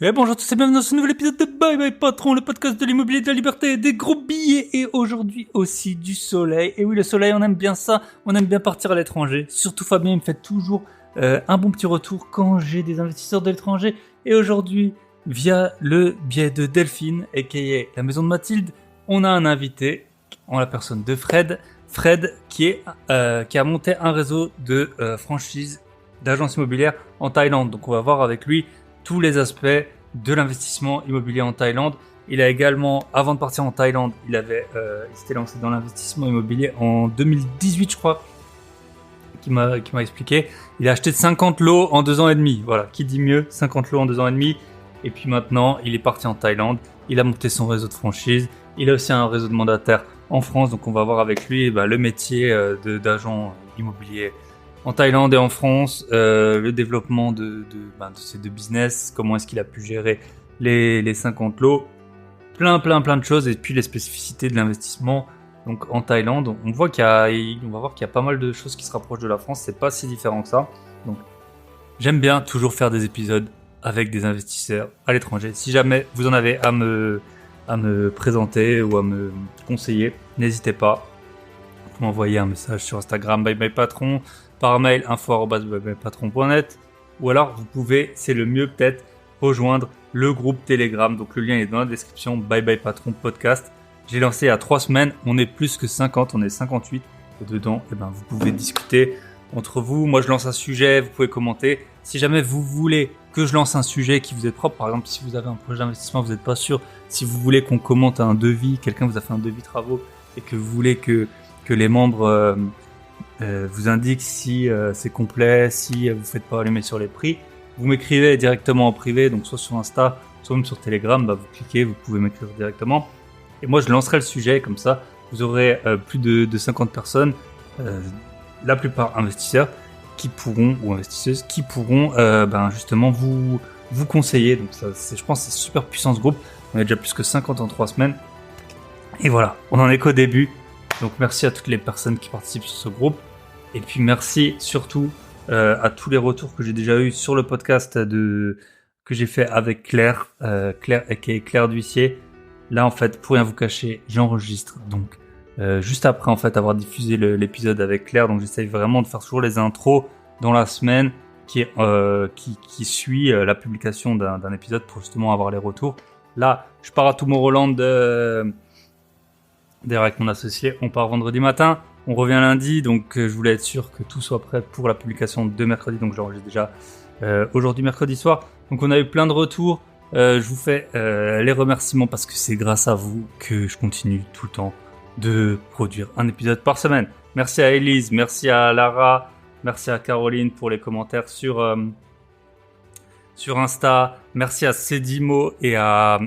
Et bonjour à tous et bienvenue dans ce nouvel épisode de Bye Bye Patron, le podcast de l'immobilier, de la liberté et des gros billets. Et aujourd'hui aussi du soleil. Et oui, le soleil, on aime bien ça, on aime bien partir à l'étranger. Surtout Fabien, il me fait toujours un bon petit retour quand j'ai des investisseurs de l'étranger. Et aujourd'hui, via le biais de Delphine, aka la maison de Mathilde, on a un invité, en la personne de Fred. Fred qui a monté un réseau de franchises d'agences immobilières en Thaïlande. Donc on va voir avec lui tous les aspects de l'investissement immobilier en Thaïlande. Il a également, avant de partir en Thaïlande, il s'était lancé dans l'investissement immobilier en 2018, je crois, qui m'a expliqué. Il a acheté 50 lots en 2 ans et demi. Voilà, qui dit mieux, 50 lots en 2 ans et demi. Et puis maintenant, il est parti en Thaïlande. Il a monté son réseau de franchise. Il a aussi un réseau de mandataires en France. Donc on va voir avec lui le métier d'agent immobilier en Thaïlande et en France, le développement de ces deux business, comment est-ce qu'il a pu gérer les 50 lots, plein de choses, et puis les spécificités de l'investissement. Donc en Thaïlande, on va voir qu'il y a pas mal de choses qui se rapprochent de la France, c'est pas si différent que ça. Donc j'aime bien toujours faire des épisodes avec des investisseurs à l'étranger. Si jamais vous en avez à me présenter ou à me conseiller, n'hésitez pas. Vous m'envoyez un message sur Instagram Bye Bye Patron, par mail info@bybypatron.net, ou alors vous pouvez, c'est le mieux peut-être, rejoindre le groupe Telegram. Donc le lien est dans la description. Bye Bye Patron Podcast. J'ai lancé il y a 3 semaines. On est plus que 50, on est 58. Et dedans, vous pouvez discuter entre vous. Moi, je lance un sujet, vous pouvez commenter. Si jamais vous voulez que je lance un sujet qui vous est propre, par exemple, si vous avez un projet d'investissement, vous n'êtes pas sûr, si vous voulez qu'on commente un devis, quelqu'un vous a fait un devis travaux et que vous voulez que les membres vous indiquent si c'est complet, si vous ne faites pas allumer sur les prix, vous m'écrivez directement en privé, donc soit sur Insta, soit même sur Telegram, vous cliquez, vous pouvez m'écrire directement. Et moi, je lancerai le sujet, comme ça, vous aurez plus de 50 personnes, la plupart investisseurs, qui pourront, ou investisseuses, qui pourront justement vous conseiller. Donc ça, je pense que c'est super puissant ce groupe. On est déjà plus que 50 en 3 semaines. Et voilà, on en est qu'au début. Donc merci à toutes les personnes qui participent sur ce groupe. Et puis merci surtout à tous les retours que j'ai déjà eu sur le podcast que j'ai fait avec Claire aka Claire d'Huissier. Là en fait, pour rien vous cacher, j'enregistre donc juste après en fait avoir diffusé l'épisode avec Claire. Donc j'essaye vraiment de faire toujours les intros dans la semaine qui suit la publication d'un épisode pour justement avoir les retours. Là, je pars à Tomorrowland d'ailleurs avec mon associé, on part vendredi matin. On revient lundi, donc je voulais être sûr que tout soit prêt pour la publication de mercredi. Donc j'enregistre déjà aujourd'hui mercredi soir. Donc on a eu plein de retours. Je vous fais les remerciements parce que c'est grâce à vous que je continue tout le temps de produire un épisode par semaine. Merci à Elise, merci à Lara, merci à Caroline pour les commentaires sur Insta. Merci à Cédimo et à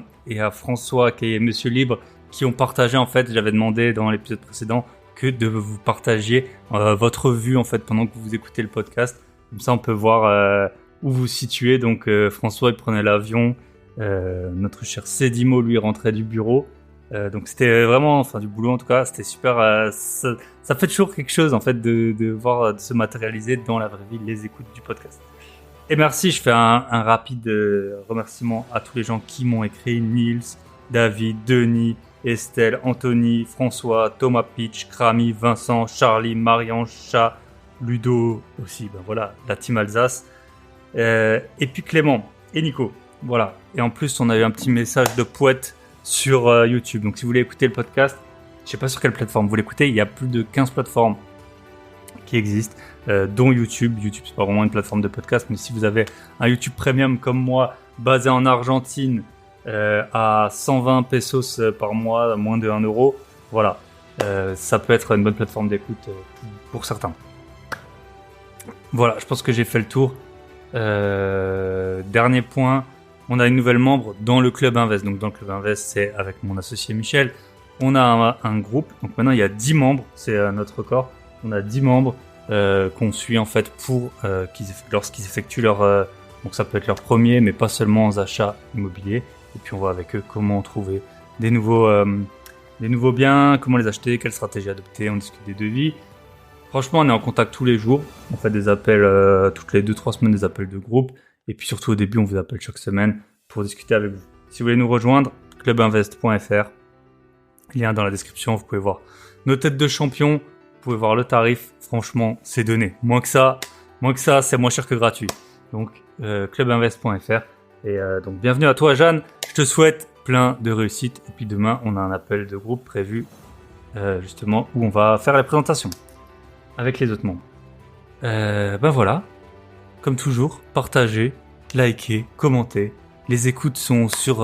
François qui est Monsieur Libre qui ont partagé en fait. J'avais demandé dans l'épisode précédent que de vous partager votre vue en fait pendant que vous écoutez le podcast. Comme ça on peut voir où vous situez. Donc François il prenait l'avion, notre cher Cédimo lui rentrait du bureau. Donc c'était vraiment, du boulot en tout cas, c'était super. Ça fait toujours quelque chose en fait de voir de se matérialiser dans la vraie vie les écoutes du podcast. Et merci, je fais un rapide remerciement à tous les gens qui m'ont écrit: Nils, David, Denis, Estelle, Anthony, François, Thomas Pitch, Krami, Vincent, Charlie, Marianne, Chat, Ludo aussi, la team Alsace, et puis Clément et Nico. Voilà. Et en plus, on a eu un petit message de poète sur YouTube. Donc si vous voulez écouter le podcast, je sais pas sur quelle plateforme vous l'écoutez, il y a plus de 15 plateformes qui existent, dont YouTube. YouTube, c'est pas vraiment une plateforme de podcast, mais si vous avez un YouTube Premium comme moi, basé en Argentine, à 120 pesos par mois, à moins de 1 euro, voilà, ça peut être une bonne plateforme d'écoute pour certains. Voilà, je pense que j'ai fait le tour. Dernier point, on a une nouvelle membre dans le Club Invest. Donc dans le Club Invest, c'est avec mon associé Michel. On a un groupe, donc maintenant il y a 10 membres, c'est notre record. On a 10 membres qu'on suit en fait pour lorsqu'ils effectuent leur... donc ça peut être leur premier, mais pas seulement aux achats immobiliers. Et puis on voit avec eux comment trouver des nouveaux biens, comment les acheter, quelle stratégie adopter, on discute des devis. Franchement, on est en contact tous les jours. On fait des appels toutes les 2-3 semaines, des appels de groupe. Et puis surtout au début, on vous appelle chaque semaine pour discuter avec vous. Si vous voulez nous rejoindre, clubinvest.fr, lien dans la description, vous pouvez voir nos têtes de champions, vous pouvez voir le tarif, franchement, c'est donné. Moins que ça, c'est moins cher que gratuit. Donc, clubinvest.fr. Et donc, bienvenue à toi, Jeanne. Je te souhaite plein de réussite. Et puis demain, on a un appel de groupe prévu, justement, où on va faire la présentation avec les autres membres. Voilà. Comme toujours, partagez, likez, commentez. Les écoutes sont sur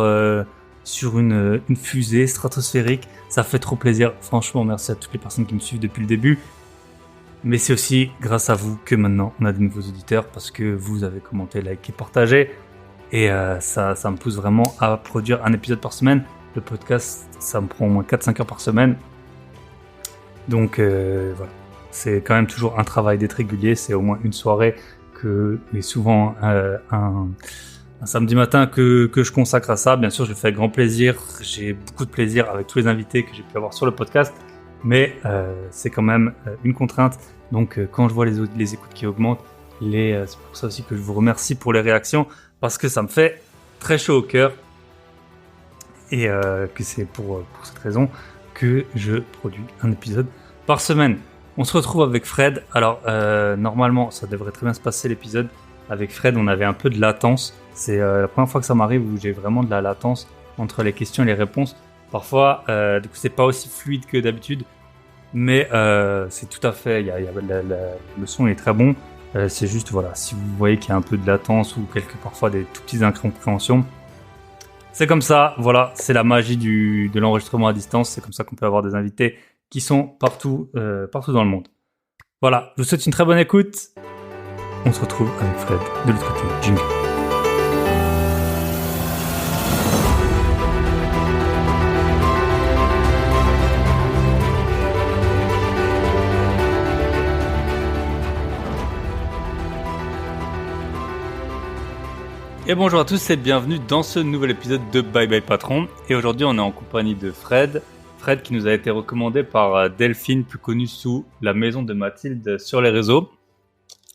une fusée stratosphérique. Ça fait trop plaisir. Franchement, merci à toutes les personnes qui me suivent depuis le début. Mais c'est aussi grâce à vous que maintenant on a de nouveaux auditeurs parce que vous avez commenté, liké, partagé. Et ça me pousse vraiment à produire un épisode par semaine. Le podcast, ça me prend au moins 4-5 heures par semaine. Donc voilà. C'est quand même toujours un travail d'être régulier. C'est au moins une soirée et souvent un samedi matin que je consacre à ça. Bien sûr, je le fais avec grand plaisir. J'ai beaucoup de plaisir avec tous les invités que j'ai pu avoir sur le podcast. Mais c'est quand même une contrainte. Donc quand je vois les écoutes qui augmentent, c'est pour ça aussi que je vous remercie pour les réactions. Parce que ça me fait très chaud au cœur. Et que c'est pour cette raison que je produis un épisode par semaine. On se retrouve avec Fred. Alors, normalement, ça devrait très bien se passer l'épisode. Avec Fred, on avait un peu de latence. C'est la première fois que ça m'arrive où j'ai vraiment de la latence entre les questions et les réponses. Parfois, du coup, c'est pas aussi fluide que d'habitude. Mais c'est tout à fait... le son est très bon. C'est juste, voilà, si vous voyez qu'il y a un peu de latence ou parfois des tout petites incompréhensions, c'est comme ça. Voilà, c'est la magie de l'enregistrement à distance. C'est comme ça qu'on peut avoir des invités qui sont partout dans le monde. Voilà, je vous souhaite une très bonne écoute. On se retrouve avec Fred de l'autre côté. Jingle. Et bonjour à tous et bienvenue dans ce nouvel épisode de Bye Bye Patron. Et aujourd'hui, on est en compagnie de Fred. Fred qui nous a été recommandé par Delphine, plus connue sous la maison de Mathilde sur les réseaux.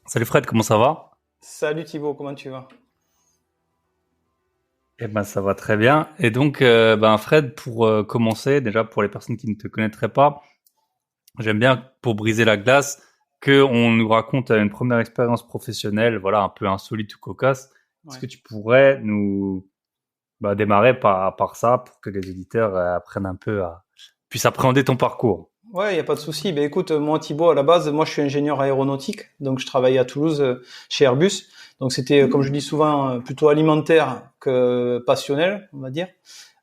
Salut Fred, comment ça va ? Salut Thibaut, comment tu vas ? Eh ben ça va très bien. Et donc Fred, pour commencer, déjà pour les personnes qui ne te connaîtraient pas, j'aime bien pour briser la glace qu'on nous raconte une première expérience professionnelle, voilà, un peu insolite ou cocasse. Ouais. Est-ce que tu pourrais nous démarrer par ça pour que les auditeurs apprennent un peu puissent appréhender ton parcours? Ouais, il n'y a pas de souci. Écoute, moi Thibaut, à la base, moi je suis ingénieur aéronautique, donc je travaillais à Toulouse chez Airbus. Donc c'était, comme je dis souvent, plutôt alimentaire que passionnel, on va dire.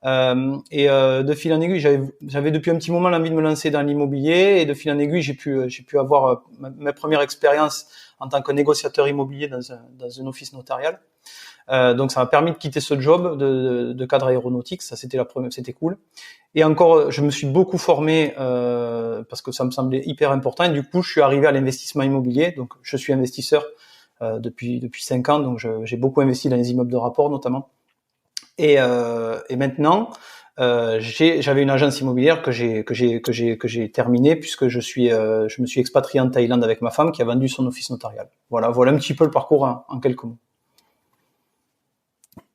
De fil en aiguille, j'avais depuis un petit moment l'envie de me lancer dans l'immobilier, et de fil en aiguille, j'ai pu avoir ma première expérience en tant que négociateur immobilier dans un office notarial. Donc ça m'a permis de quitter ce job de cadre aéronautique, ça c'était cool. Et encore, je me suis beaucoup formé parce que ça me semblait hyper important. Et du coup, je suis arrivé à l'investissement immobilier. Donc je suis investisseur depuis 5 ans, donc j'ai beaucoup investi dans les immeubles de rapport notamment. Et maintenant, j'avais une agence immobilière que j'ai terminée puisque je me suis expatrié en Thaïlande avec ma femme qui a vendu son office notarial. Voilà un petit peu le parcours en quelques mots.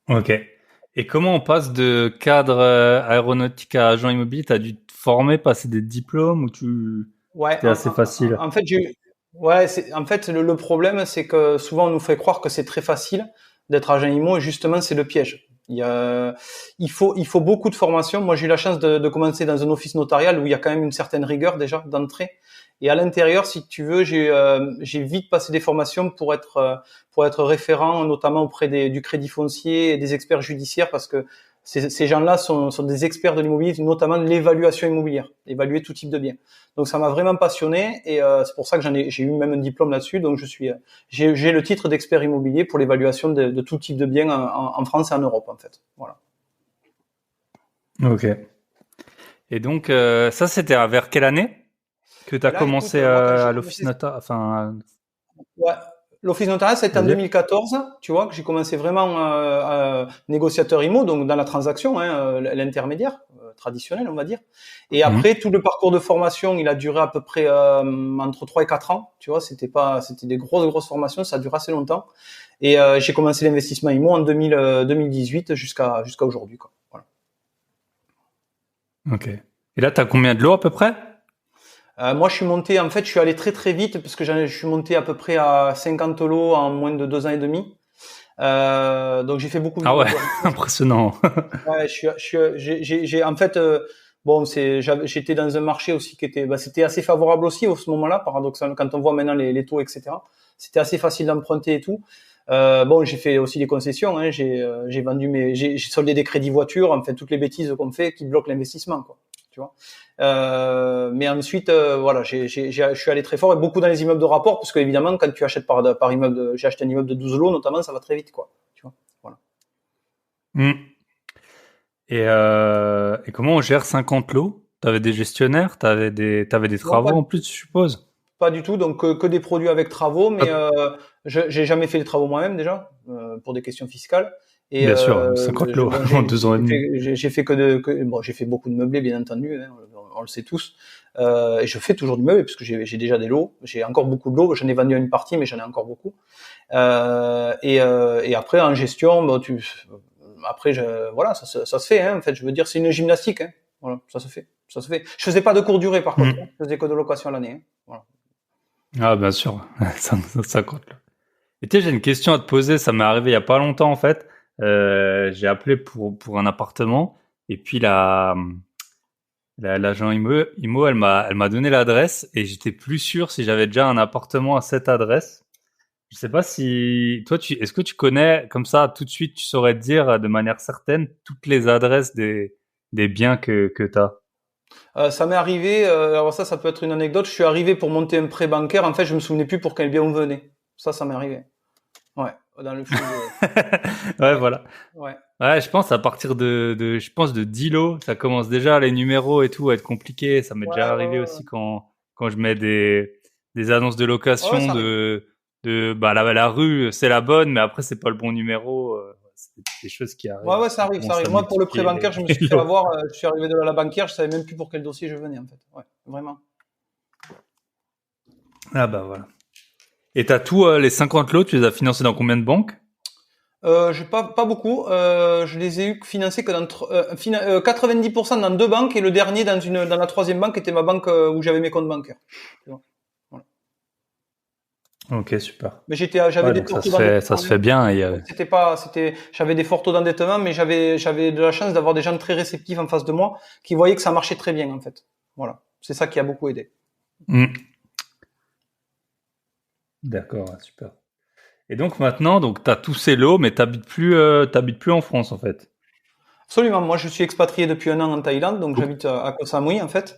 Ok. Et comment on passe de cadre aéronautique à agent immobilier ? Tu as dû te former, passer des diplômes ou c'était assez facile ? En fait, le problème, c'est que souvent on nous fait croire que c'est très facile d'être agent immo et justement c'est le piège. Il faut beaucoup de formation. Moi, j'ai eu la chance de commencer dans un office notarial où il y a quand même une certaine rigueur déjà d'entrée. Et à l'intérieur, si tu veux, j'ai vite passé des formations pour être référent, notamment auprès du crédit foncier et des experts judiciaires, parce que ces gens-là sont des experts de l'immobilier, notamment de l'évaluation immobilière, évaluer tout type de bien. Donc ça m'a vraiment passionné et c'est pour ça que j'ai eu même un diplôme là-dessus. Donc j'ai le titre d'expert immobilier pour l'évaluation de tout type de biens en France et en Europe en fait. Voilà. Ok. Et donc ça c'était vers quelle année que tu as commencé à l'office notarial, Ouais. L'office notarial, c'était en 2014, tu vois, que j'ai commencé vraiment négociateur IMO, donc dans la transaction, l'intermédiaire traditionnel, on va dire. Et après, tout le parcours de formation, il a duré à peu près entre 3 et 4 ans, tu vois, c'était des grosses formations, ça a duré assez longtemps. Et j'ai commencé l'investissement IMO en 2018 jusqu'à aujourd'hui, quoi. Voilà. Ok. Et là, t'as combien de lots à peu près? Moi, je suis allé très très vite parce que je suis monté à peu près à 50 lots en moins de 2 ans et demi. Donc j'ai fait beaucoup Ah de ouais, lots. impressionnant. Ouais, en fait, bon, j'étais dans un marché aussi qui était, c'était assez favorable aussi au ce moment-là, paradoxalement, quand on voit maintenant les taux, etc. C'était assez facile d'emprunter et tout. Bon, j'ai fait aussi des concessions, hein, j'ai vendu j'ai soldé des crédits voitures, enfin toutes les bêtises qu'on fait qui bloquent l'investissement, quoi. Tu vois. Mais ensuite, voilà, je suis allé très fort et beaucoup dans les immeubles de rapport, parce que évidemment, quand tu achètes par immeuble, j'ai acheté un immeuble de 12 lots notamment, ça va très vite, quoi. Tu vois. Voilà. Hmm. Et comment on gère 50 lots? T'avais des gestionnaires, t'avais des Non, travaux en plus, je suppose. pas du tout, donc que des produits avec travaux, mais Ah, j'ai jamais fait les travaux moi-même déjà pour des questions fiscales. Et bien sûr, 50 lots bon, en 2 ans et demi. j'ai fait bon, j'ai fait beaucoup de meublés bien entendu, hein, on le sait tous. Et je fais toujours du meuble parce que j'ai déjà des lots, j'ai encore beaucoup de lots. J'en ai vendu une partie, mais j'en ai encore beaucoup. Et après en gestion, bon, après voilà, ça se fait. Hein, en fait, je veux dire, c'est une gymnastique. Hein, voilà, ça se fait, ça se fait. Je faisais pas de courte durée par contre, hein, Hmm. je faisais que de location à l'année. Hein, voilà. Ah, bien sûr, ça compte. Et tu sais, j'ai une question à te poser. Ça m'est arrivé il y a pas longtemps en fait. J'ai appelé pour un appartement et puis l'agent IMO, elle m'a donné l'adresse et j'étais plus sûr si j'avais déjà un appartement à cette adresse. Je sais pas si toi, est-ce que tu connais comme ça tout de suite, tu saurais te dire de manière certaine toutes les adresses des biens que t'as. Ça m'est arrivé, alors ça peut être une anecdote. Je suis arrivé pour monter un prêt bancaire. En fait, je me souvenais plus pour quel bien on venait. Ça m'est arrivé. Ouais, dans le flux. Ouais, Ouais, voilà. ouais, Ouais, je pense à partir je pense de 10 lots, ça commence déjà les numéros et tout à être compliqué. Ça m'est ouais, déjà ouais, arrivé ouais. aussi quand je mets des annonces de Ouais, ouais, location ça arrive. bah la rue c'est la bonne, mais après c'est pas le bon numéro. C'est des choses qui Ouais, arrivent. ouais, ça On arrive, ça commence arrive. à Moi, pour le prêt multiplier bancaire, je me les suis fait lots. avoir. Je suis arrivé de la banquière, je savais même plus pour quel dossier je venais en fait. Ouais, vraiment. Ah bah voilà. Et t'as les 50 lots, tu les as financés dans combien de banques? J'ai pas beaucoup. Je les ai eu financés que 90% dans deux banques et le dernier dans la troisième banque était ma banque où j'avais mes comptes bancaires. Tu vois. Voilà. Ok, super. Mais j'avais Ouais, des donc taux ça d'endettement. se fait bien. Donc j'avais des forts taux d'endettement, mais j'avais de la chance d'avoir des gens très réceptifs en face de moi qui voyaient que ça marchait très bien en fait. Voilà, c'est ça qui a beaucoup aidé. Hmm. D'accord, ouais, super. Et donc maintenant, donc t'as tous ces lots, mais t'habites plus en France en fait. Absolument. Moi, je suis expatrié depuis un an en Thaïlande, donc Oups. j'habite à Koh Samui en fait.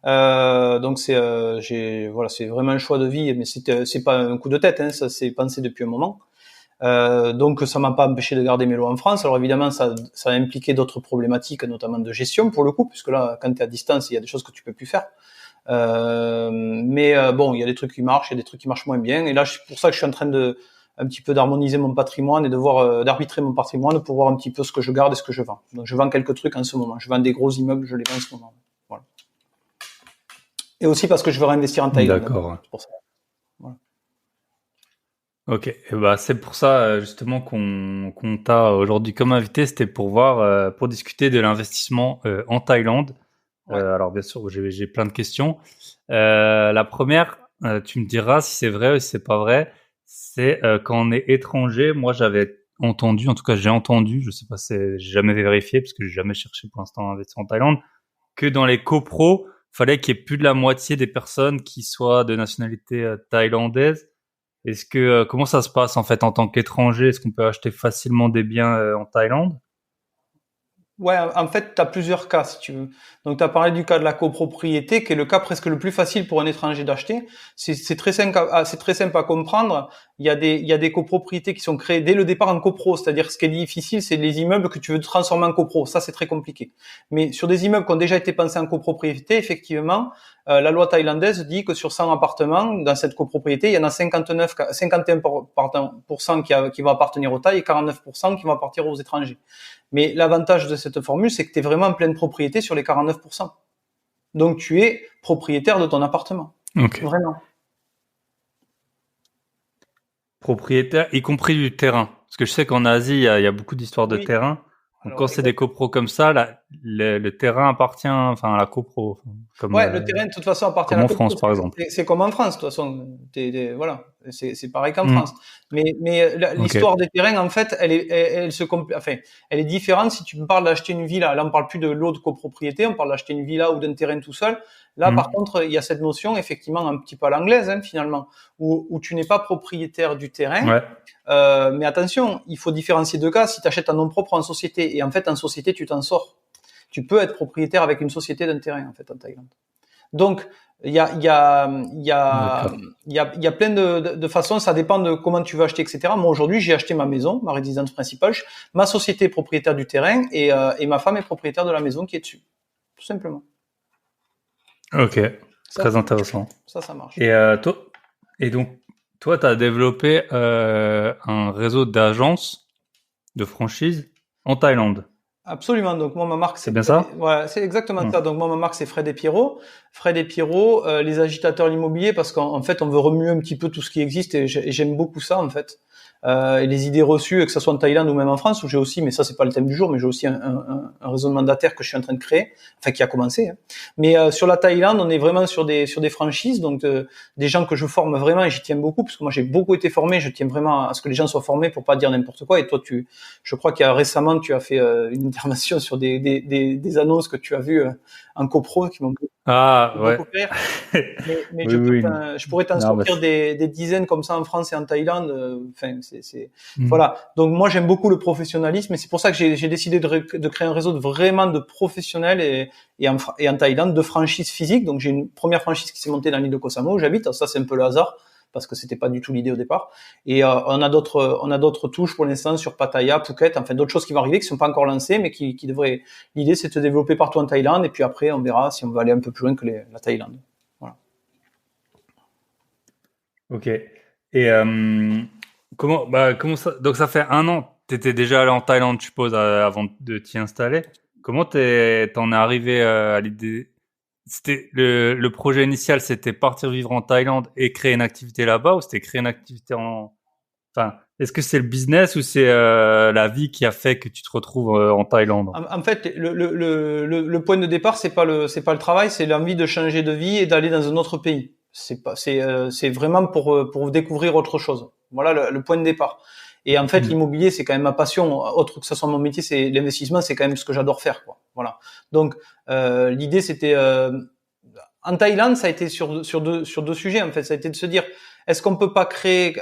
Donc voilà, c'est vraiment un choix de vie, mais c'est pas un coup de tête, hein, ça s'est pensé depuis un moment. Donc ça m'a pas empêché de garder mes lots en France. Alors évidemment, ça a impliqué d'autres problématiques, notamment de gestion pour le coup, puisque là, quand tu es à distance, il y a des choses que tu peux plus faire. Mais bon, il y a des trucs qui marchent, il y a des trucs qui marchent moins bien. Et là, c'est pour ça que je suis en train de un petit peu d'harmoniser mon patrimoine et de voir d'arbitrer mon patrimoine pour voir un petit peu ce que je garde et ce que je vends. Donc je vends quelques trucs en ce moment. Je vends des gros immeubles, je les vends en ce moment. Voilà. Et aussi parce que je veux réinvestir en Thaïlande. D'accord. C'est pour ça. Voilà. Ok. Et bah c'est pour ça justement qu'on t'a aujourd'hui comme invité, c'était pour voir pour discuter de l'investissement en Thaïlande. Ouais. Alors bien sûr, j'ai plein de questions. La première, tu me diras si c'est vrai ou si c'est pas vrai. C'est quand on est étranger. Moi, j'avais entendu, en tout cas, j'ai entendu. Je sais pas, j'ai jamais vérifié parce que j'ai jamais cherché pour l'instant à investir en Thaïlande. Que dans les copros, fallait qu'il y ait plus de la moitié des personnes qui soient de nationalité thaïlandaise. Est-ce que comment ça se passe en fait en tant qu'étranger? Est-ce qu'on peut acheter facilement des biens en Thaïlande? Ouais, en fait, tu as plusieurs cas, si tu veux. Donc, tu as parlé du cas de la copropriété, qui est le cas presque le plus facile pour un étranger d'acheter. C'est très simple, c'est très simple à comprendre. Il y a des copropriétés qui sont créées dès le départ en copro. C'est-à-dire, ce qui est difficile, c'est les immeubles que tu veux transformer en copro. Ça, c'est très compliqué. Mais sur des immeubles qui ont déjà été pensés en copropriété, effectivement, la loi thaïlandaise dit que sur 100 appartements, dans cette copropriété, il y en a 51% qui vont appartenir aux Thaïs et 49% qui vont appartenir aux étrangers. Mais l'avantage de cette formule, c'est que tu es vraiment en pleine propriété sur les 49%. Donc tu es propriétaire de ton appartement. Ok. Vraiment. propriétaire, y compris du terrain. Parce que je sais qu'en Asie, il y a beaucoup d'histoires de Oui. terrain. Donc, Alors, quand c'est des copros comme ça, le terrain appartient, enfin, à la copro, comme, ouais, le terrain, de toute façon, appartient à comme la en copro. France, par exemple. C'est comme en France, de toute façon. Voilà, c'est pareil qu'en Hmm. France. Mais Ok. l'histoire des terrains, en fait, enfin, elle est différente. Si tu me parles d'acheter une villa, là, on parle plus de lot de copropriété, on parle d'acheter une villa ou d'un terrain tout seul. Là, Hmm. par contre, il y a cette notion, effectivement, un petit peu à l'anglaise, hein, finalement, où tu n'es pas propriétaire du terrain. Ouais. Mais attention, il faut différencier deux cas. Si tu achètes en nom propre en société, et en fait, en société, tu t'en sors. Tu peux être propriétaire avec une société d'un terrain, en fait, en Thaïlande. Donc, D'accord. il y a plein de façons, ça dépend de comment tu veux acheter, etc. Moi, aujourd'hui, j'ai acheté ma maison, ma résidence principale. Ma société est propriétaire du terrain et ma femme est propriétaire de la maison qui est dessus. Tout simplement. Ok. Ça, Très ça marche. intéressant. Ça marche. Et, et donc, toi, tu as développé un réseau d'agences de franchise en Thaïlande. Absolument. Donc moi ma marque C'est c'est bien ça? ouais, c'est exactement Hmm. ça. Donc moi ma marque c'est Fred et Pierrot. Fred et Pierrot, les agitateurs immobiliers parce qu'en fait on veut remuer un petit peu tout ce qui existe et j'aime beaucoup ça en fait. Et les idées reçues, que ce soit en Thaïlande ou même en France où j'ai aussi, mais ça c'est pas le thème du jour, mais j'ai aussi un réseau de mandataires que je suis en train de créer, enfin qui a commencé. Hein. Mais sur la Thaïlande, on est vraiment sur des franchises, donc des gens que je forme vraiment et j'y tiens beaucoup parce que moi j'ai beaucoup été formé, je tiens vraiment à ce que les gens soient formés pour pas dire n'importe quoi. Et toi je crois qu'il y a récemment tu as fait une intervention sur des annonces que tu as vues en copro qui m'ont Ah, beaucoup ouais. fait rire. Mais Oui, oui. je pourrais t'en Non, bah, sortir des dizaines comme ça en France et en Thaïlande. Enfin, hmm. voilà. Donc moi j'aime beaucoup le professionnalisme et c'est pour ça que j'ai décidé de créer un réseau vraiment de professionnels et en Thaïlande de franchises physiques. Donc j'ai une première franchise qui s'est montée dans l'île de Koh Samui où j'habite. Alors ça c'est un peu le hasard parce que c'était pas du tout l'idée au départ. Et on a d'autres touches pour l'instant sur Pattaya, Phuket, enfin d'autres choses qui vont arriver qui sont pas encore lancées mais qui devraient. L'idée c'est de se développer partout en Thaïlande et puis après on verra si on va aller un peu plus loin que la Thaïlande. Voilà. Ok. Et comment ça? Donc ça fait un an. T'étais déjà allé en Thaïlande, je suppose, avant de t'y installer. Comment t'en es arrivé à l'idée? C'était le projet initial, c'était partir vivre en Thaïlande et créer une activité là-bas, ou c'était créer une activité en. Enfin, est-ce que c'est le business ou c'est la vie qui a fait que tu te retrouves en Thaïlande? En fait, le point de départ, c'est pas le travail, c'est l'envie de changer de vie et d'aller dans un autre pays. C'est vraiment pour découvrir autre chose. Voilà le point de départ. Et en fait, Hmm. l'immobilier, c'est quand même ma passion. Autre que ce soit mon métier, c'est l'investissement, c'est quand même ce que j'adore faire, quoi. Voilà. Donc, l'idée, c'était en Thaïlande, ça a été sur deux sujets en fait. Ça a été de se dire, est-ce qu'on peut pas créer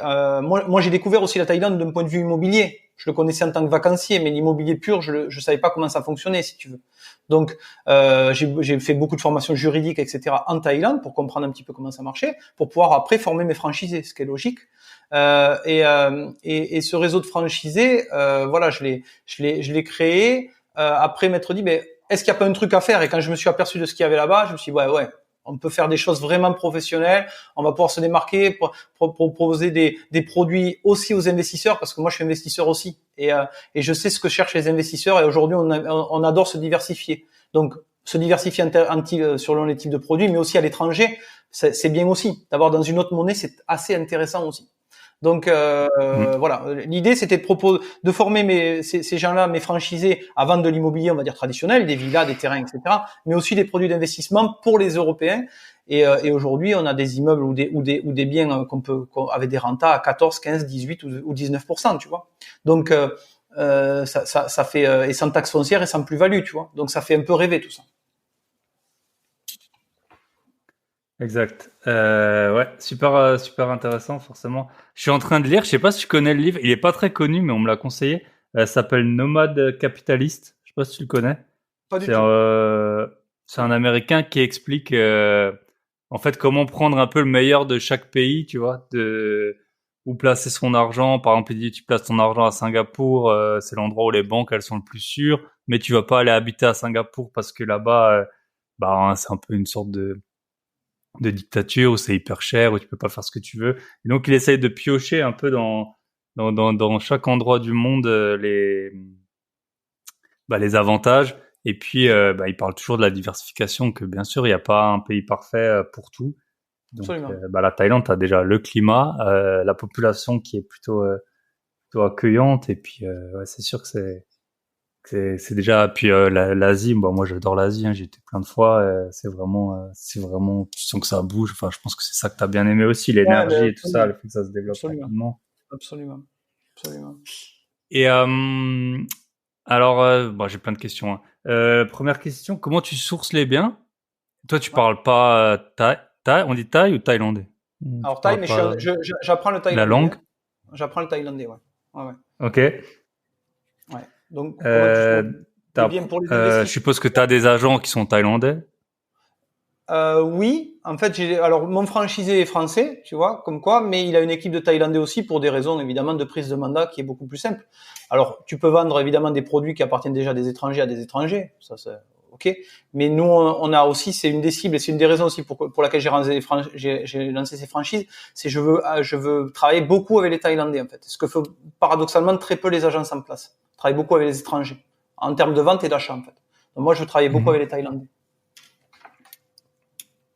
moi, j'ai découvert aussi la Thaïlande d'un point de vue immobilier. Je le connaissais en tant que vacancier, mais l'immobilier pur, je savais pas comment ça fonctionnait, si tu veux. Donc, j'ai fait beaucoup de formations juridiques, etc. en Thaïlande pour comprendre un petit peu comment ça marchait, pour pouvoir après former mes franchisés, ce qui est logique. Et ce réseau de franchisés, voilà, je l'ai créé. Après m'être dit, ben, est-ce qu'il n'y a pas un truc à faire? Et quand je me suis aperçu de ce qu'il y avait là-bas, je me suis dit, ouais, on peut faire des choses vraiment professionnelles, on va pouvoir se démarquer, pour proposer des produits aussi aux investisseurs, parce que moi je suis investisseur aussi, et je sais ce que cherchent les investisseurs, et aujourd'hui on adore se diversifier. Donc se diversifier selon les types de produits, mais aussi à l'étranger, c'est bien aussi. D'avoir dans une autre monnaie, c'est assez intéressant aussi. Donc Hmm. voilà, l'idée c'était de former ces gens-là, mes franchisés, à vendre de l'immobilier, on va dire traditionnel, des villas, des terrains, etc., mais aussi des produits d'investissement pour les Européens. Et aujourd'hui, on a des immeubles ou des biens avec des rentas à 14, 15, 18 ou 19%, tu vois. Donc ça fait et sans taxe foncière et sans plus-value, tu vois. Donc ça fait un peu rêver tout ça. Exact. Ouais, super intéressant, forcément. Je suis en train de lire, je sais pas si tu connais le livre, il est pas très connu, mais on me l'a conseillé. Ça s'appelle Nomade Capitaliste. Je sais pas si tu le connais. Pas du C'est tout. c'est un Américain qui explique en fait comment prendre un peu le meilleur de chaque pays, tu vois, de où placer son argent. Par exemple, il dit tu places ton argent à Singapour, c'est l'endroit où les banques elles sont le plus sûres, mais tu vas pas aller habiter à Singapour parce que là-bas, bah hein, c'est un peu une sorte de dictature où c'est hyper cher, où tu peux pas faire ce que tu veux. Et donc il essaye de piocher un peu dans chaque endroit du monde les avantages. Et puis il parle toujours de la diversification, que bien sûr il n'y a pas un pays parfait pour tout. Donc, absolument. la Thaïlande, t'as déjà le climat, la population qui est plutôt accueillante, et puis ouais, c'est sûr que c'est déjà. Puis l'Asie, bon, moi j'adore l'Asie, hein, j'y étais plein de fois. C'est vraiment, tu sens que ça bouge. Enfin, je pense que c'est ça que t'as bien aimé aussi, Ouais, l'énergie et tout ça, absolument, le fait que ça se développe absolument, rapidement. absolument, absolument. Et alors, bon, j'ai plein de questions, hein. Première question, comment tu sources les biens? Toi, tu Ouais. parles pas thaï, on dit thaï ou thaïlandais? Tu Alors, thaï, parles mais pas j'apprends le la thaïlandais, langue? hein. J'apprends le thaïlandais, ouais. Ouais, ouais. Ok. Ouais. Donc, comment tu sources les biens pour les Je investisseurs? suppose que tu as des agents qui sont thaïlandais. Oui, en fait, alors mon franchisé est français, tu vois, comme quoi, mais il a une équipe de Thaïlandais aussi pour des raisons évidemment de prise de mandat qui est beaucoup plus simple. Alors, tu peux vendre évidemment des produits qui appartiennent déjà à des étrangers, ça c'est ok. Mais nous, on a aussi, c'est une des cibles et c'est une des raisons aussi pour laquelle j'ai lancé ces franchises, c'est je veux travailler beaucoup avec les Thaïlandais en fait. Ce que fait paradoxalement très peu les agences en place. Je travaille beaucoup avec les étrangers en termes de vente et d'achat en fait. Donc moi, je travaille beaucoup Mhm. avec les Thaïlandais.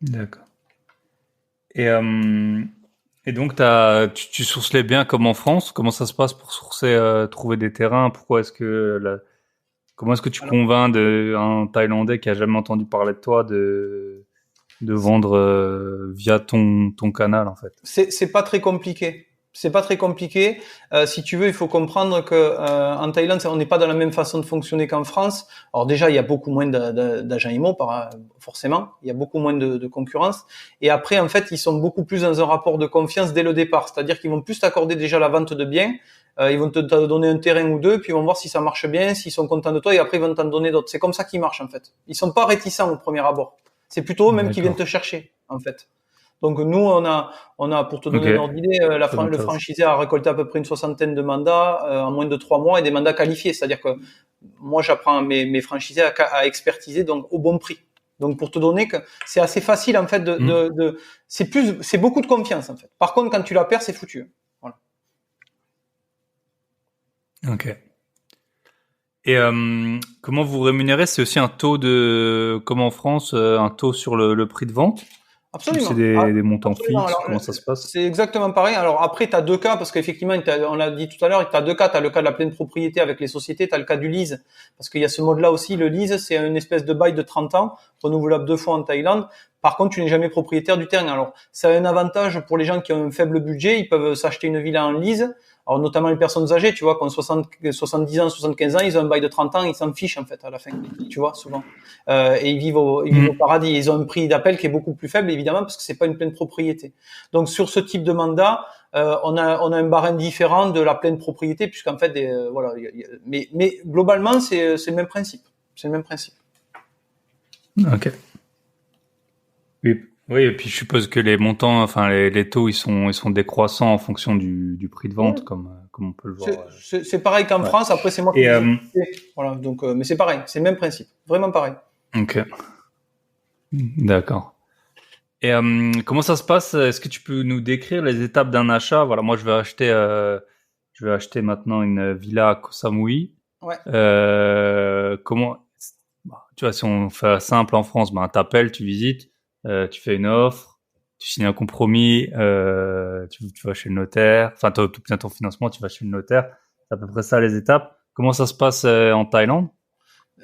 D'accord. Et, euh, et donc, tu sources les biens comme en France. Comment ça se passe pour sourcer, trouver des terrains? Comment est-ce que tu Alors, convaincs un Thaïlandais qui a jamais entendu parler de toi de vendre via ton canal, en fait? c'est pas très compliqué. C'est pas très compliqué. Si tu veux, il faut comprendre que en Thaïlande, on n'est pas dans la même façon de fonctionner qu'en France. Alors déjà, il y a beaucoup moins d'agents IMO, forcément. Il y a beaucoup moins de concurrence. Et après, en fait, ils sont beaucoup plus dans un rapport de confiance dès le départ. C'est-à-dire qu'ils vont plus t'accorder déjà la vente de biens. Ils vont te donner un terrain ou deux, puis ils vont voir si ça marche bien, s'ils sont contents de toi, et après ils vont t'en donner d'autres. C'est comme ça qu'ils marchent en fait. Ils sont pas réticents au premier abord. C'est plutôt eux-mêmes qui viennent D'accord. te chercher en fait. Donc nous, on a pour te Ok. donner un ordre d'idée, Très le intéressant. franchisé a récolté à peu près une soixantaine de mandats en moins de 3 mois et des mandats qualifiés. C'est-à-dire que moi, j'apprends mes franchisés à expertiser donc au bon prix. Donc pour te donner que c'est assez facile en fait Mhm. c'est beaucoup de confiance en fait. Par contre, quand tu la perds, c'est foutu. Voilà. Ok. Et comment vous rémunérez? C'est aussi un taux comme en France, un taux sur le prix de vente? Ou c'est Absolument. des montants Absolument. fixes? Alors, Comment ça se passe? c'est exactement pareil. Alors après, tu as deux cas, parce qu'effectivement, on l'a dit tout à l'heure, tu as deux cas. Tu as le cas de la pleine propriété avec les sociétés, tu as le cas du lease. Parce qu'il y a ce mode-là aussi. Le lease, c'est une espèce de bail de 30 ans, renouvelable 2 fois en Thaïlande. Par contre, tu n'es jamais propriétaire du terrain. Alors, ça a un avantage pour les gens qui ont un faible budget. Ils peuvent s'acheter une villa en lease. Alors, notamment les personnes âgées, tu vois, qui ont 70 ans, 75 ans, ils ont un bail de 30 ans, ils s'en fichent, en fait, à la fin. Tu vois, souvent. Et ils vivent au Mhm. paradis. Ils ont un prix d'appel qui est beaucoup plus faible, évidemment, parce que c'est pas une pleine propriété. Donc sur ce type de mandat, on a un barème différent de la pleine propriété, puisqu'en fait, voilà. Mais globalement, c'est le même principe. C'est le même principe. Ok. Oui. Oui, et puis je suppose que les montants, enfin les taux, ils sont décroissants en fonction du prix de Ouais. vente, comme on peut le voir. C'est pareil qu'en Ouais. France. Après, c'est moi qui Et les ai fait. Voilà. Donc, mais c'est pareil. C'est le même principe. Vraiment pareil. ok, d'accord. Et comment ça se passe? Est-ce que tu peux nous décrire les étapes d'un achat? Voilà, moi je vais acheter maintenant une villa à Koh Samui. Ouais. Comment, bah, tu vois, si on fait simple en France, ben t'appelles, tu visites, tu fais une offre, tu signes un compromis, tu vas chez le notaire, enfin tu obtiens ton financement, tu vas chez le notaire. C'est à peu près ça les étapes. Comment ça se passe en Thaïlande?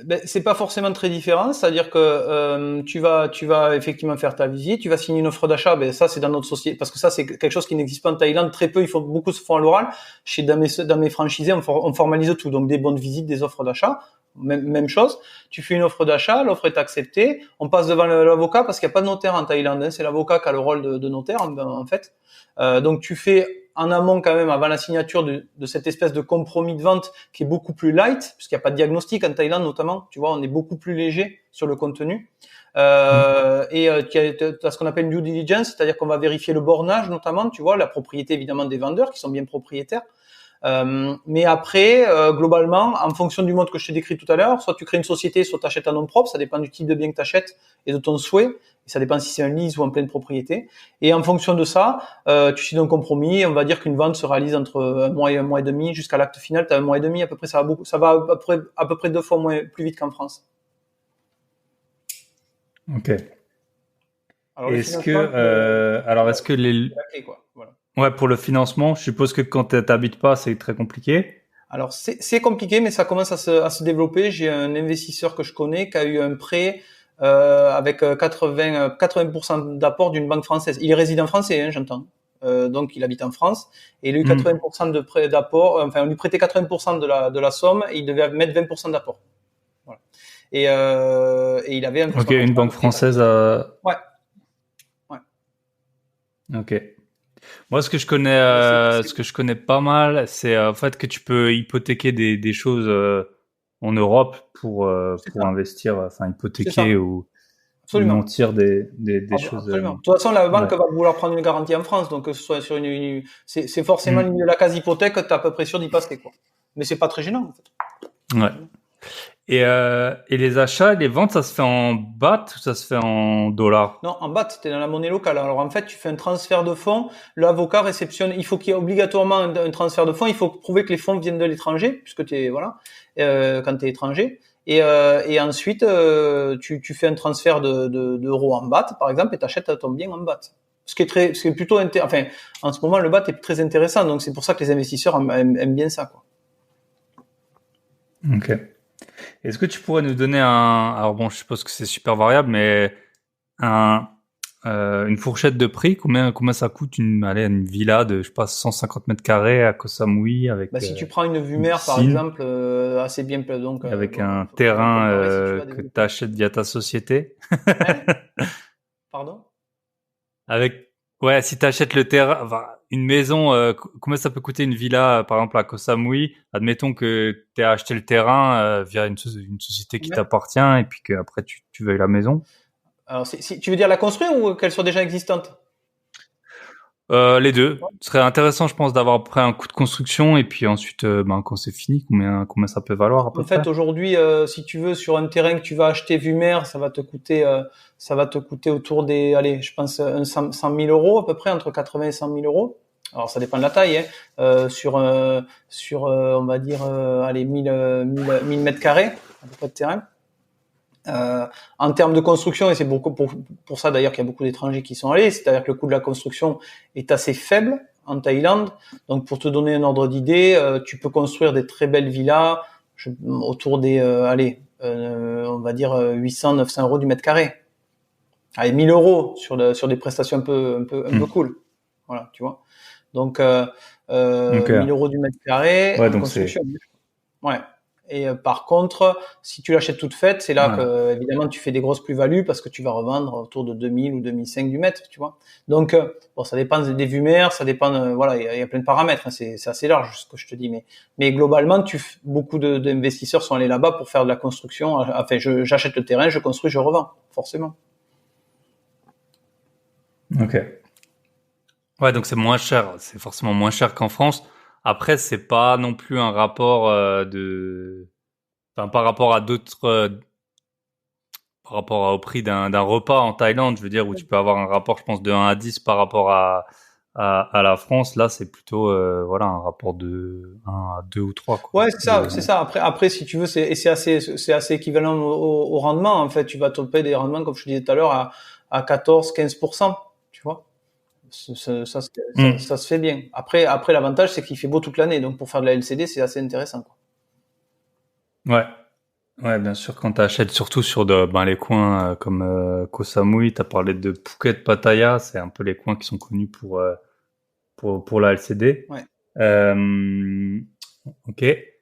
Ben, c'est pas forcément très différent, c'est-à-dire que tu vas effectivement faire ta visite, tu vas signer une offre d'achat. Ben ça c'est dans notre société, parce que ça c'est quelque chose qui n'existe pas en Thaïlande. Très peu, beaucoup se font à l'oral. Chez dans mes franchisés, on formalise tout, donc des bonnes visites, des offres d'achat. Même chose. Tu fais une offre d'achat, l'offre est acceptée, on passe devant l'avocat parce qu'il n'y a pas de notaire en Thaïlande. Hein, c'est l'avocat qui a le rôle de notaire en fait. Donc tu fais en amont quand même, avant la signature de cette espèce de compromis de vente qui est beaucoup plus light, puisqu'il n'y a pas de diagnostic en Thaïlande notamment, tu vois, on est beaucoup plus léger sur le contenu. Tu as ce qu'on appelle une due diligence, c'est-à-dire qu'on va vérifier le bornage notamment, tu vois, la propriété évidemment des vendeurs qui sont bien propriétaires. Mais après, globalement, en fonction du mode que je t'ai décrit tout à l'heure, soit tu crées une société, soit tu achètes un nom propre, ça dépend du type de bien que tu achètes et de ton souhait. Et ça dépend si c'est un lease ou en pleine propriété. Et en fonction de ça, tu signes un compromis. On va dire qu'une vente se réalise entre un mois et demi jusqu'à l'acte final. Tu as un mois et demi à peu près. Ça va à peu près 2 fois plus vite qu'en France. Ok. Alors le Est-ce que, financement, alors est-ce que c'est la clé, quoi. Voilà. ouais, pour le financement, je suppose que quand t'habites pas, c'est très compliqué. Alors c'est compliqué, mais ça commence à se développer. J'ai un investisseur que je connais qui a eu un prêt avec 80% d'apport d'une banque française. Il est résident français, hein, j'entends. Donc il habite en France et il a eu 80% de prêt d'apport. Enfin, on lui prêtait 80% de la somme et il devait mettre 20% d'apport. Voilà. Et il avait un Ok, une banque française a... Ouais, ouais. Ok. Moi, ce que je connais pas mal, c'est en fait que tu peux hypothéquer des choses en Europe C'est pour ça. investir, enfin C'est ça. hypothéquer ou Absolument. nantir des choses. Absolument. De toute façon, la banque Ouais. va vouloir prendre une garantie en France, donc que ce soit sur c'est forcément Mm. la case hypothèque, t'es à peu près sûr d'y passer, quoi. Mais c'est pas très gênant, en fait. Ouais. Et les achats, les ventes, ça se fait en bahts ou ça se fait en dollars? Non, en BAT, t'es dans la monnaie locale. Alors en fait, tu fais un transfert de fonds, l'avocat réceptionne, il faut qu'il y ait obligatoirement un transfert de fonds, il faut prouver que les fonds viennent de l'étranger, puisque t'es, voilà, quand t'es étranger. Et ensuite, tu fais un transfert d'euros en BAT, par exemple, et t'achètes ton bien en BAT. Ce qui est plutôt enfin, en ce moment, le BAT est très intéressant, donc c'est pour ça que les investisseurs aiment bien ça, quoi. Ok. Est-ce que tu pourrais nous donner alors bon, je suppose que c'est super variable, mais un, une fourchette de prix, combien ça coûte une villa de, je sais pas, 150 mètres carrés à Koh Samui avec Bah, si tu prends une vue une mer, par piscine, exemple, assez bien, donc, avec bon, un faudra terrain comparer si tu vas que tu développer. achètes via ta société? Hein? Pardon? Avec, ouais, si tu achètes le terrain, enfin, une maison, combien ça peut coûter une villa, par exemple, à Koh Samui? Admettons que tu as acheté le terrain via une société qui Ouais. t'appartient et puis qu'après tu veuilles la maison. Alors, si tu veux dire la construire ou qu'elle soit déjà existante? Les deux. Ce serait intéressant, je pense, d'avoir après un coût de construction et puis ensuite, ben, quand c'est fini, combien ça peut valoir à peu En près? fait, aujourd'hui, si tu veux, sur un terrain que tu vas acheter vue mer, ça va te coûter autour des, allez, je pense, 100 000 euros à peu près, entre 80 et 100 000 euros. Alors, ça dépend de la taille, hein. On va dire, allez, 1000 mètres carrés, à peu près de terrain. En termes de construction, et c'est beaucoup pour ça d'ailleurs qu'il y a beaucoup d'étrangers qui sont allés, c'est-à-dire que le coût de la construction est assez faible en Thaïlande. Donc pour te donner un ordre d'idée, tu peux construire des très belles villas autour des, on va dire 800-900 euros du mètre carré. Allez, 1000 euros sur des prestations un peu cool. Voilà, tu vois. Donc Donc, 1000 euros du mètre carré ouais, en donc c'est, construction. Ouais. Et par contre, si tu l'achètes toute faite, c'est là voilà. que évidemment tu fais des grosses plus-values parce que tu vas revendre autour de 2000 ou 2005 du mètre, tu vois. Donc bon, ça dépend des vues mères, ça dépend voilà, il y a plein de paramètres, hein, c'est assez large ce que je te dis, mais globalement, beaucoup d'investisseurs sont allés là-bas pour faire de la construction. Enfin, j'achète le terrain, je construis, je revends, forcément. Ok. Ouais, donc c'est moins cher. C'est forcément moins cher qu'en France. Après, c'est pas non plus un rapport enfin, par rapport à d'autres, par rapport au prix d'un repas en Thaïlande, je veux dire, où tu peux avoir un rapport, je pense, de 1 à 10 par rapport à la France. Là, c'est plutôt, voilà, un rapport de 1 à 2 ou 3, quoi. Ouais, c'est ça, c'est ça. Après, si tu veux, c'est assez équivalent au rendement. En fait, tu vas toper des rendements, comme je te disais tout à l'heure, à 14-15%, tu vois. Hmm. Ça se fait bien. Après l'avantage, c'est qu'il fait beau toute l'année. Donc, pour faire de la LCD, c'est assez intéressant, quoi. Ouais. Ouais, bien sûr, quand tu achètes surtout sur ben, les coins comme Koh Samui, tu as parlé de Phuket, Pattaya, c'est un peu les coins qui sont connus pour la LCD. Ouais. Ok. Et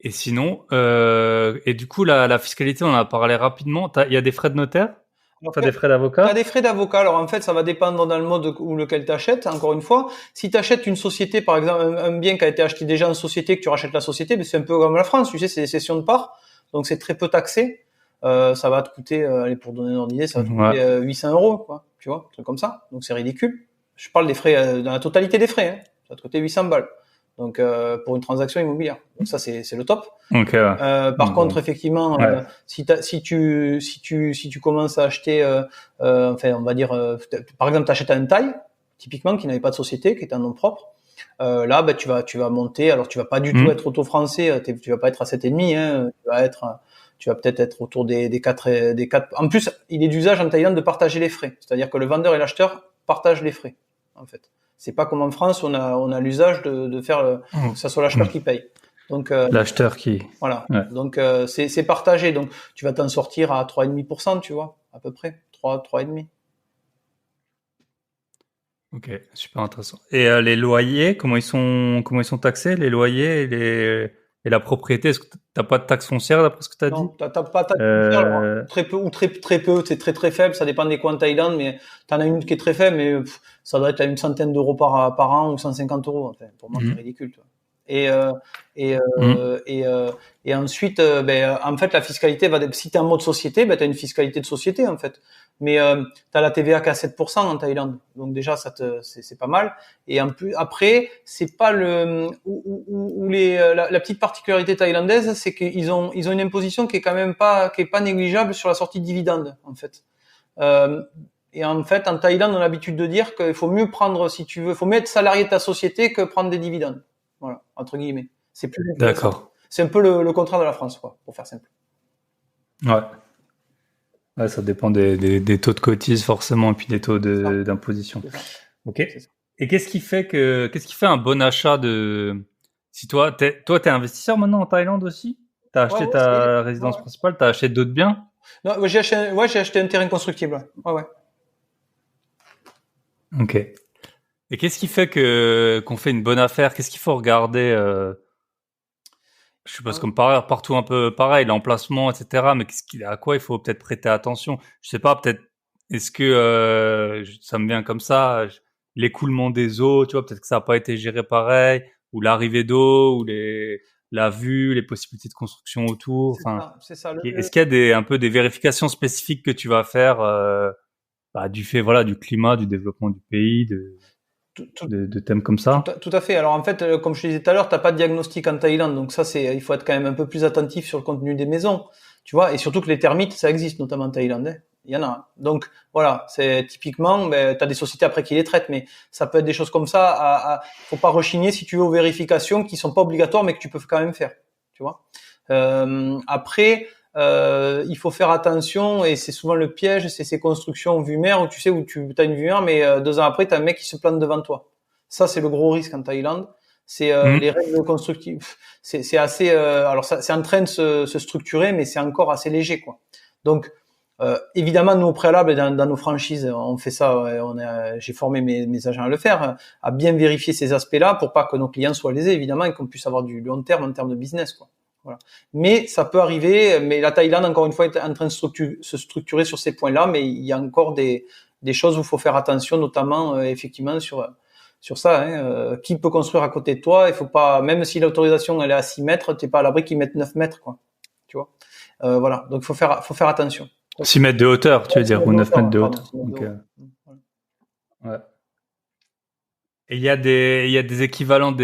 sinon, et du coup, la fiscalité, on en a parlé rapidement. Il y a des frais de notaire? Alors, T'as des frais t'as des d'avocat? frais d'avocat. Alors, en fait, ça va dépendre dans le mode où lequel t'achètes. Encore une fois, si t'achètes une société, par exemple, un bien qui a été acheté déjà en société, que tu rachètes la société, mais c'est un peu comme la France, tu sais, c'est des cessions de parts. Donc, c'est très peu taxé. Ça va te coûter, allez, pour donner une ordre d'idée, ça va te Ouais. coûter 800 euros, quoi. Tu vois, un truc comme ça. Donc, c'est ridicule. Je parle des frais, dans la totalité des frais, hein. Ça va te coûter 800 balles. Donc, pour une transaction immobilière. Donc, ça, c'est le top. Ok, ouais. Par contre, Bon. effectivement, Ouais. si tu commences à acheter, enfin, on va dire, par exemple, tu achètes un Thaï, typiquement, qui n'avait pas de société, qui était un nom propre. Là, tu vas monter. Alors, tu vas pas du tout être auto-français. Tu vas pas être à 7,5, hein. tu vas peut-être être autour des 4 des 4. En plus, il est d'usage en Thaïlande de partager les frais, c'est-à-dire que le vendeur et l'acheteur partagent les frais. En fait, c'est pas comme en France, on a l'usage de faire que ça soit l'acheteur qui paye. Donc l'acheteur qui. voilà. Ouais. Donc c'est partagé. Donc tu vas t'en sortir à 3,5%, tu vois, à peu près 3,5. Ok, super intéressant. Et les loyers, comment ils sont taxés, les loyers et la propriété? Est-ce que t'as pas de taxe foncière d'après ce que t'as dit? Non, t'as pas ta très peu ou très peu, c'est très très faible, ça dépend des coins en Thaïlande, mais t'en as une qui est très faible, mais ça doit être à une centaine d'euros par an ou 150 euros. Enfin, pour moi, c'est ridicule. Toi. Et et ensuite, en fait, la fiscalité si t'es en mode société, t'as une fiscalité de société en fait. Mais t'as la TVA qu'à 7% en Thaïlande, donc déjà c'est pas mal. Et en plus après, c'est pas la petite particularité thaïlandaise, c'est qu'ils ont une imposition qui est quand même pas négligeable sur la sortie de dividendes en fait. Et en fait, en Thaïlande, on a l'habitude de dire qu'il faut mieux prendre, si tu veux, faut mieux être salarié de ta société que prendre des dividendes. Voilà, entre guillemets. C'est plus intéressant. D'accord. C'est un peu le contraire de la France, quoi, pour faire simple. Ouais. Ouais, ça dépend des taux de cotise forcément et puis des taux d'imposition. Ok. Et qu'est-ce qui fait un bon achat si toi t'es investisseur maintenant en Thaïlande aussi? T'as acheté ta résidence principale, t'as acheté d'autres biens? Non, j'ai acheté un terrain constructible. Ouais. Ok. Et qu'est-ce qui fait qu'on fait une bonne affaire? Qu'est-ce qu'il faut regarder? Je suppose comme partout un peu pareil, l'emplacement, etc. Mais à quoi il faut peut-être prêter attention? Je sais pas, peut-être, est-ce que ça me vient comme ça, l'écoulement des eaux, tu vois, peut-être que ça n'a pas été géré pareil, ou l'arrivée d'eau, ou la vue, les possibilités de construction autour. C'est ça. Est-ce qu'il y a un peu des vérifications spécifiques que tu vas faire du fait du climat, du développement du pays, de thèmes comme ça? Tout à fait. Alors en fait, comme je te disais tout à l'heure, t'as pas de diagnostic en Thaïlande, donc ça il faut être quand même un peu plus attentif sur le contenu des maisons, tu vois, et surtout que les termites, ça existe notamment en Thaïlande. Hein. Il y en a. Donc voilà, c'est typiquement, t'as des sociétés après qui les traitent, mais ça peut être des choses comme ça. Faut pas rechigner si tu veux aux vérifications qui sont pas obligatoires, mais que tu peux quand même faire, tu vois. Après. Il faut faire attention et c'est souvent le piège, c'est ces constructions vue mer où tu sais où tu as une vue mer mais 2 ans après t'as un mec qui se plante devant toi. Ça c'est le gros risque en Thaïlande. C'est les règles constructives. C'est assez alors ça c'est en train de se structurer mais c'est encore assez léger quoi. Donc évidemment nous au préalable dans nos franchises on fait ça. J'ai formé mes agents à le faire, à bien vérifier ces aspects-là pour pas que nos clients soient lésés évidemment et qu'on puisse avoir du long terme en termes de business quoi. Voilà. Mais ça peut arriver, mais la Thaïlande, encore une fois, est en train de se structurer sur ces points-là, mais il y a encore des choses où il faut faire attention, notamment effectivement sur ça. Hein, qui peut construire à côté de toi? Il faut pas, même si l'autorisation elle est à 6 mètres, t'es pas à l'abri qu'ils mettent 9 mètres, quoi. Tu vois. Voilà. Donc faut faire attention. 6 mètres de hauteur, tu veux dire, ou 9 mètres de hauteur. Ouais. Et il y a des équivalents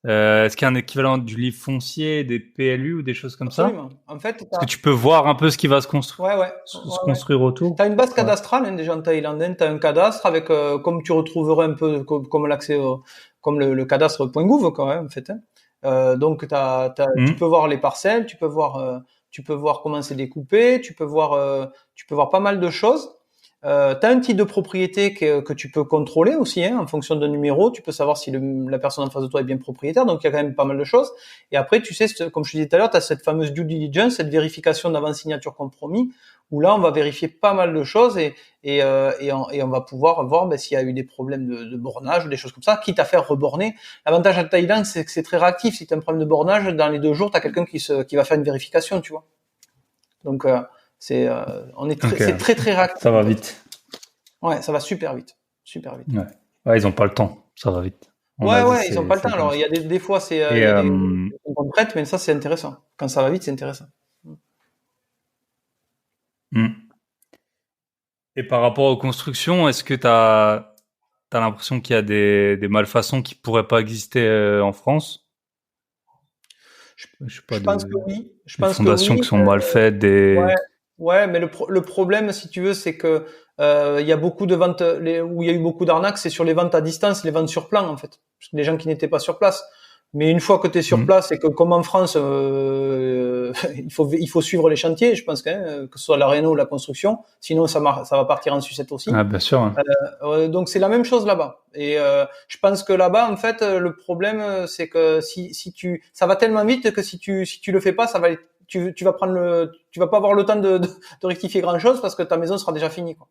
est-ce qu'il y a un équivalent du livre foncier, des PLU ou des choses comme Absolument. ça? En fait, est-ce que tu peux voir un peu ce qui va se construire, construire autour? T'as une base cadastrale, hein, déjà en Thaïlande. T'as un cadastre avec, comme tu retrouverais un peu comme l'accès, comme le cadastre.gouv, quand même, en fait. Hein. Donc tu peux voir les parcelles, tu peux voir comment c'est découpé, tu peux voir pas mal de choses. T'as un titre de propriété que tu peux contrôler aussi, hein, en fonction d'un numéro. Tu peux savoir si la personne en face de toi est bien propriétaire. Donc il y a quand même pas mal de choses. Et après, tu sais, comme je te disais tout à l'heure, t'as cette fameuse due diligence, cette vérification d'avant-signature compromis, où là, on va vérifier pas mal de choses et on va pouvoir voir s'il y a eu des problèmes de bornage ou des choses comme ça, quitte à faire reborner. L'avantage à Thaïlande, c'est que c'est très réactif. Si t'as un problème de bornage, dans les 2 jours, t'as quelqu'un qui va faire une vérification, tu vois. Donc c'est très très réactif. Ça va vite. Ouais, ça va super vite. Ouais, ils ont pas le temps. Ça va vite. Ils ont pas le temps. Alors il y a des fois c'est on prête, mais ça c'est intéressant. Quand ça va vite, c'est intéressant. Et par rapport aux constructions, est-ce que t'as l'impression qu'il y a des malfaçons qui pourraient pas exister en France? Je pense que oui. Des fondations qui sont mal faites, Ouais, mais le problème, si tu veux, c'est que il y a beaucoup de ventes où il y a eu beaucoup d'arnaques, c'est sur les ventes à distance, les ventes sur plan en fait. Les gens qui n'étaient pas sur place. Mais une fois que tu es sur place et que comme en France, il faut suivre les chantiers, je pense que ce soit la réno ou la construction, sinon ça va partir en sucette aussi. Ah, bien sûr. Donc c'est la même chose là-bas. Et je pense que là-bas, en fait, le problème, c'est que ça va tellement vite que si tu le fais pas, tu vas tu vas pas avoir le temps de rectifier grand-chose parce que ta maison sera déjà finie, quoi.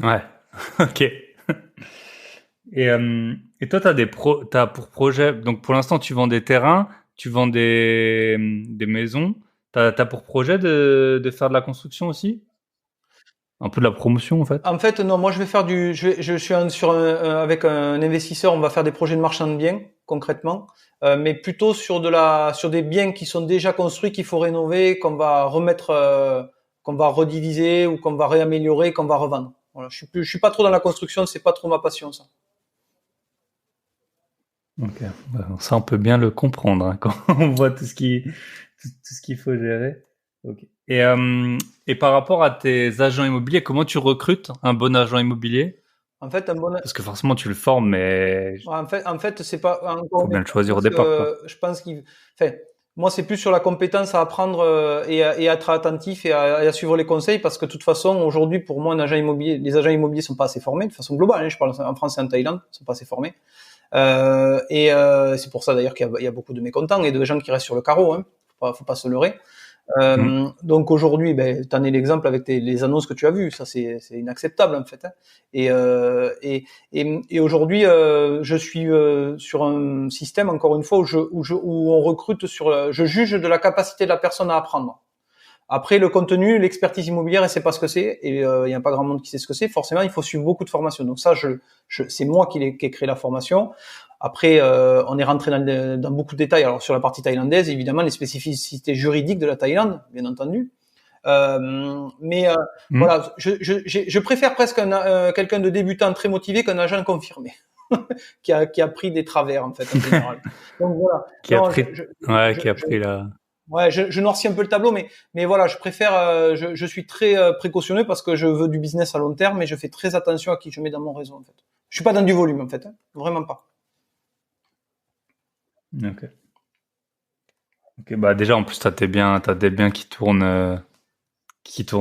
Ouais. Ok. Et toi, t'as pour projet, donc pour l'instant, tu vends des terrains, tu vends des maisons. T'as pour projet de faire de la construction aussi? Un peu de la promotion, en fait? En fait, non, moi je vais faire je suis avec un investisseur, on va faire des projets de marchand de biens concrètement, mais plutôt sur des biens qui sont déjà construits, qu'il faut rénover, qu'on va rediviser ou qu'on va réaméliorer, qu'on va revendre. Voilà, je suis pas trop dans la construction, c'est pas trop ma passion ça. Ok. Bah, ça, on peut bien le comprendre, hein, quand on voit tout ce qu'il faut gérer. Ok. Et par rapport à tes agents immobiliers, comment tu recrutes un bon agent immobilier? En fait, Parce que forcément, tu le formes, mais en fait, c'est pas encore faut une bien le fois, choisir au départ, quoi. je pense enfin, moi, c'est plus sur la compétence à apprendre et à être attentif et à suivre les conseils parce que de toute façon, aujourd'hui, pour moi, les agents immobiliers sont pas assez formés de façon globale. Hein, je parle en France et en Thaïlande, ils sont pas assez formés. C'est pour ça d'ailleurs il y a beaucoup de mécontents et de gens qui restent sur le carreau. Hein, faut pas se leurrer. Donc aujourd'hui, t'en es l'exemple avec les annonces que tu as vues. Ça, c'est inacceptable en fait. Hein. Et aujourd'hui, je suis sur un système encore une fois où on recrute je juge de la capacité de la personne à apprendre. Après, le contenu, l'expertise immobilière, elle sait pas ce que c'est, et il y a pas grand monde qui sait ce que c'est. Forcément, il faut suivre beaucoup de formations. Donc ça, c'est moi qui ai créé la formation. Après, on est rentré dans beaucoup de détails. Alors sur la partie thaïlandaise, évidemment, les spécificités juridiques de la Thaïlande, bien entendu. Voilà, je préfère presque quelqu'un de débutant très motivé qu'un agent confirmé qui a pris des travers en fait en général. Donc voilà. Qui a pris, qui a pris la. Ouais, je noircis un peu le tableau, mais voilà, je préfère, je suis très précautionneux parce que je veux du business à long terme, mais je fais très attention à qui je mets dans mon réseau en fait. Je suis pas dans du volume en fait, hein, vraiment pas. Ok. Ok, bah déjà en plus t'as des biens qui tournent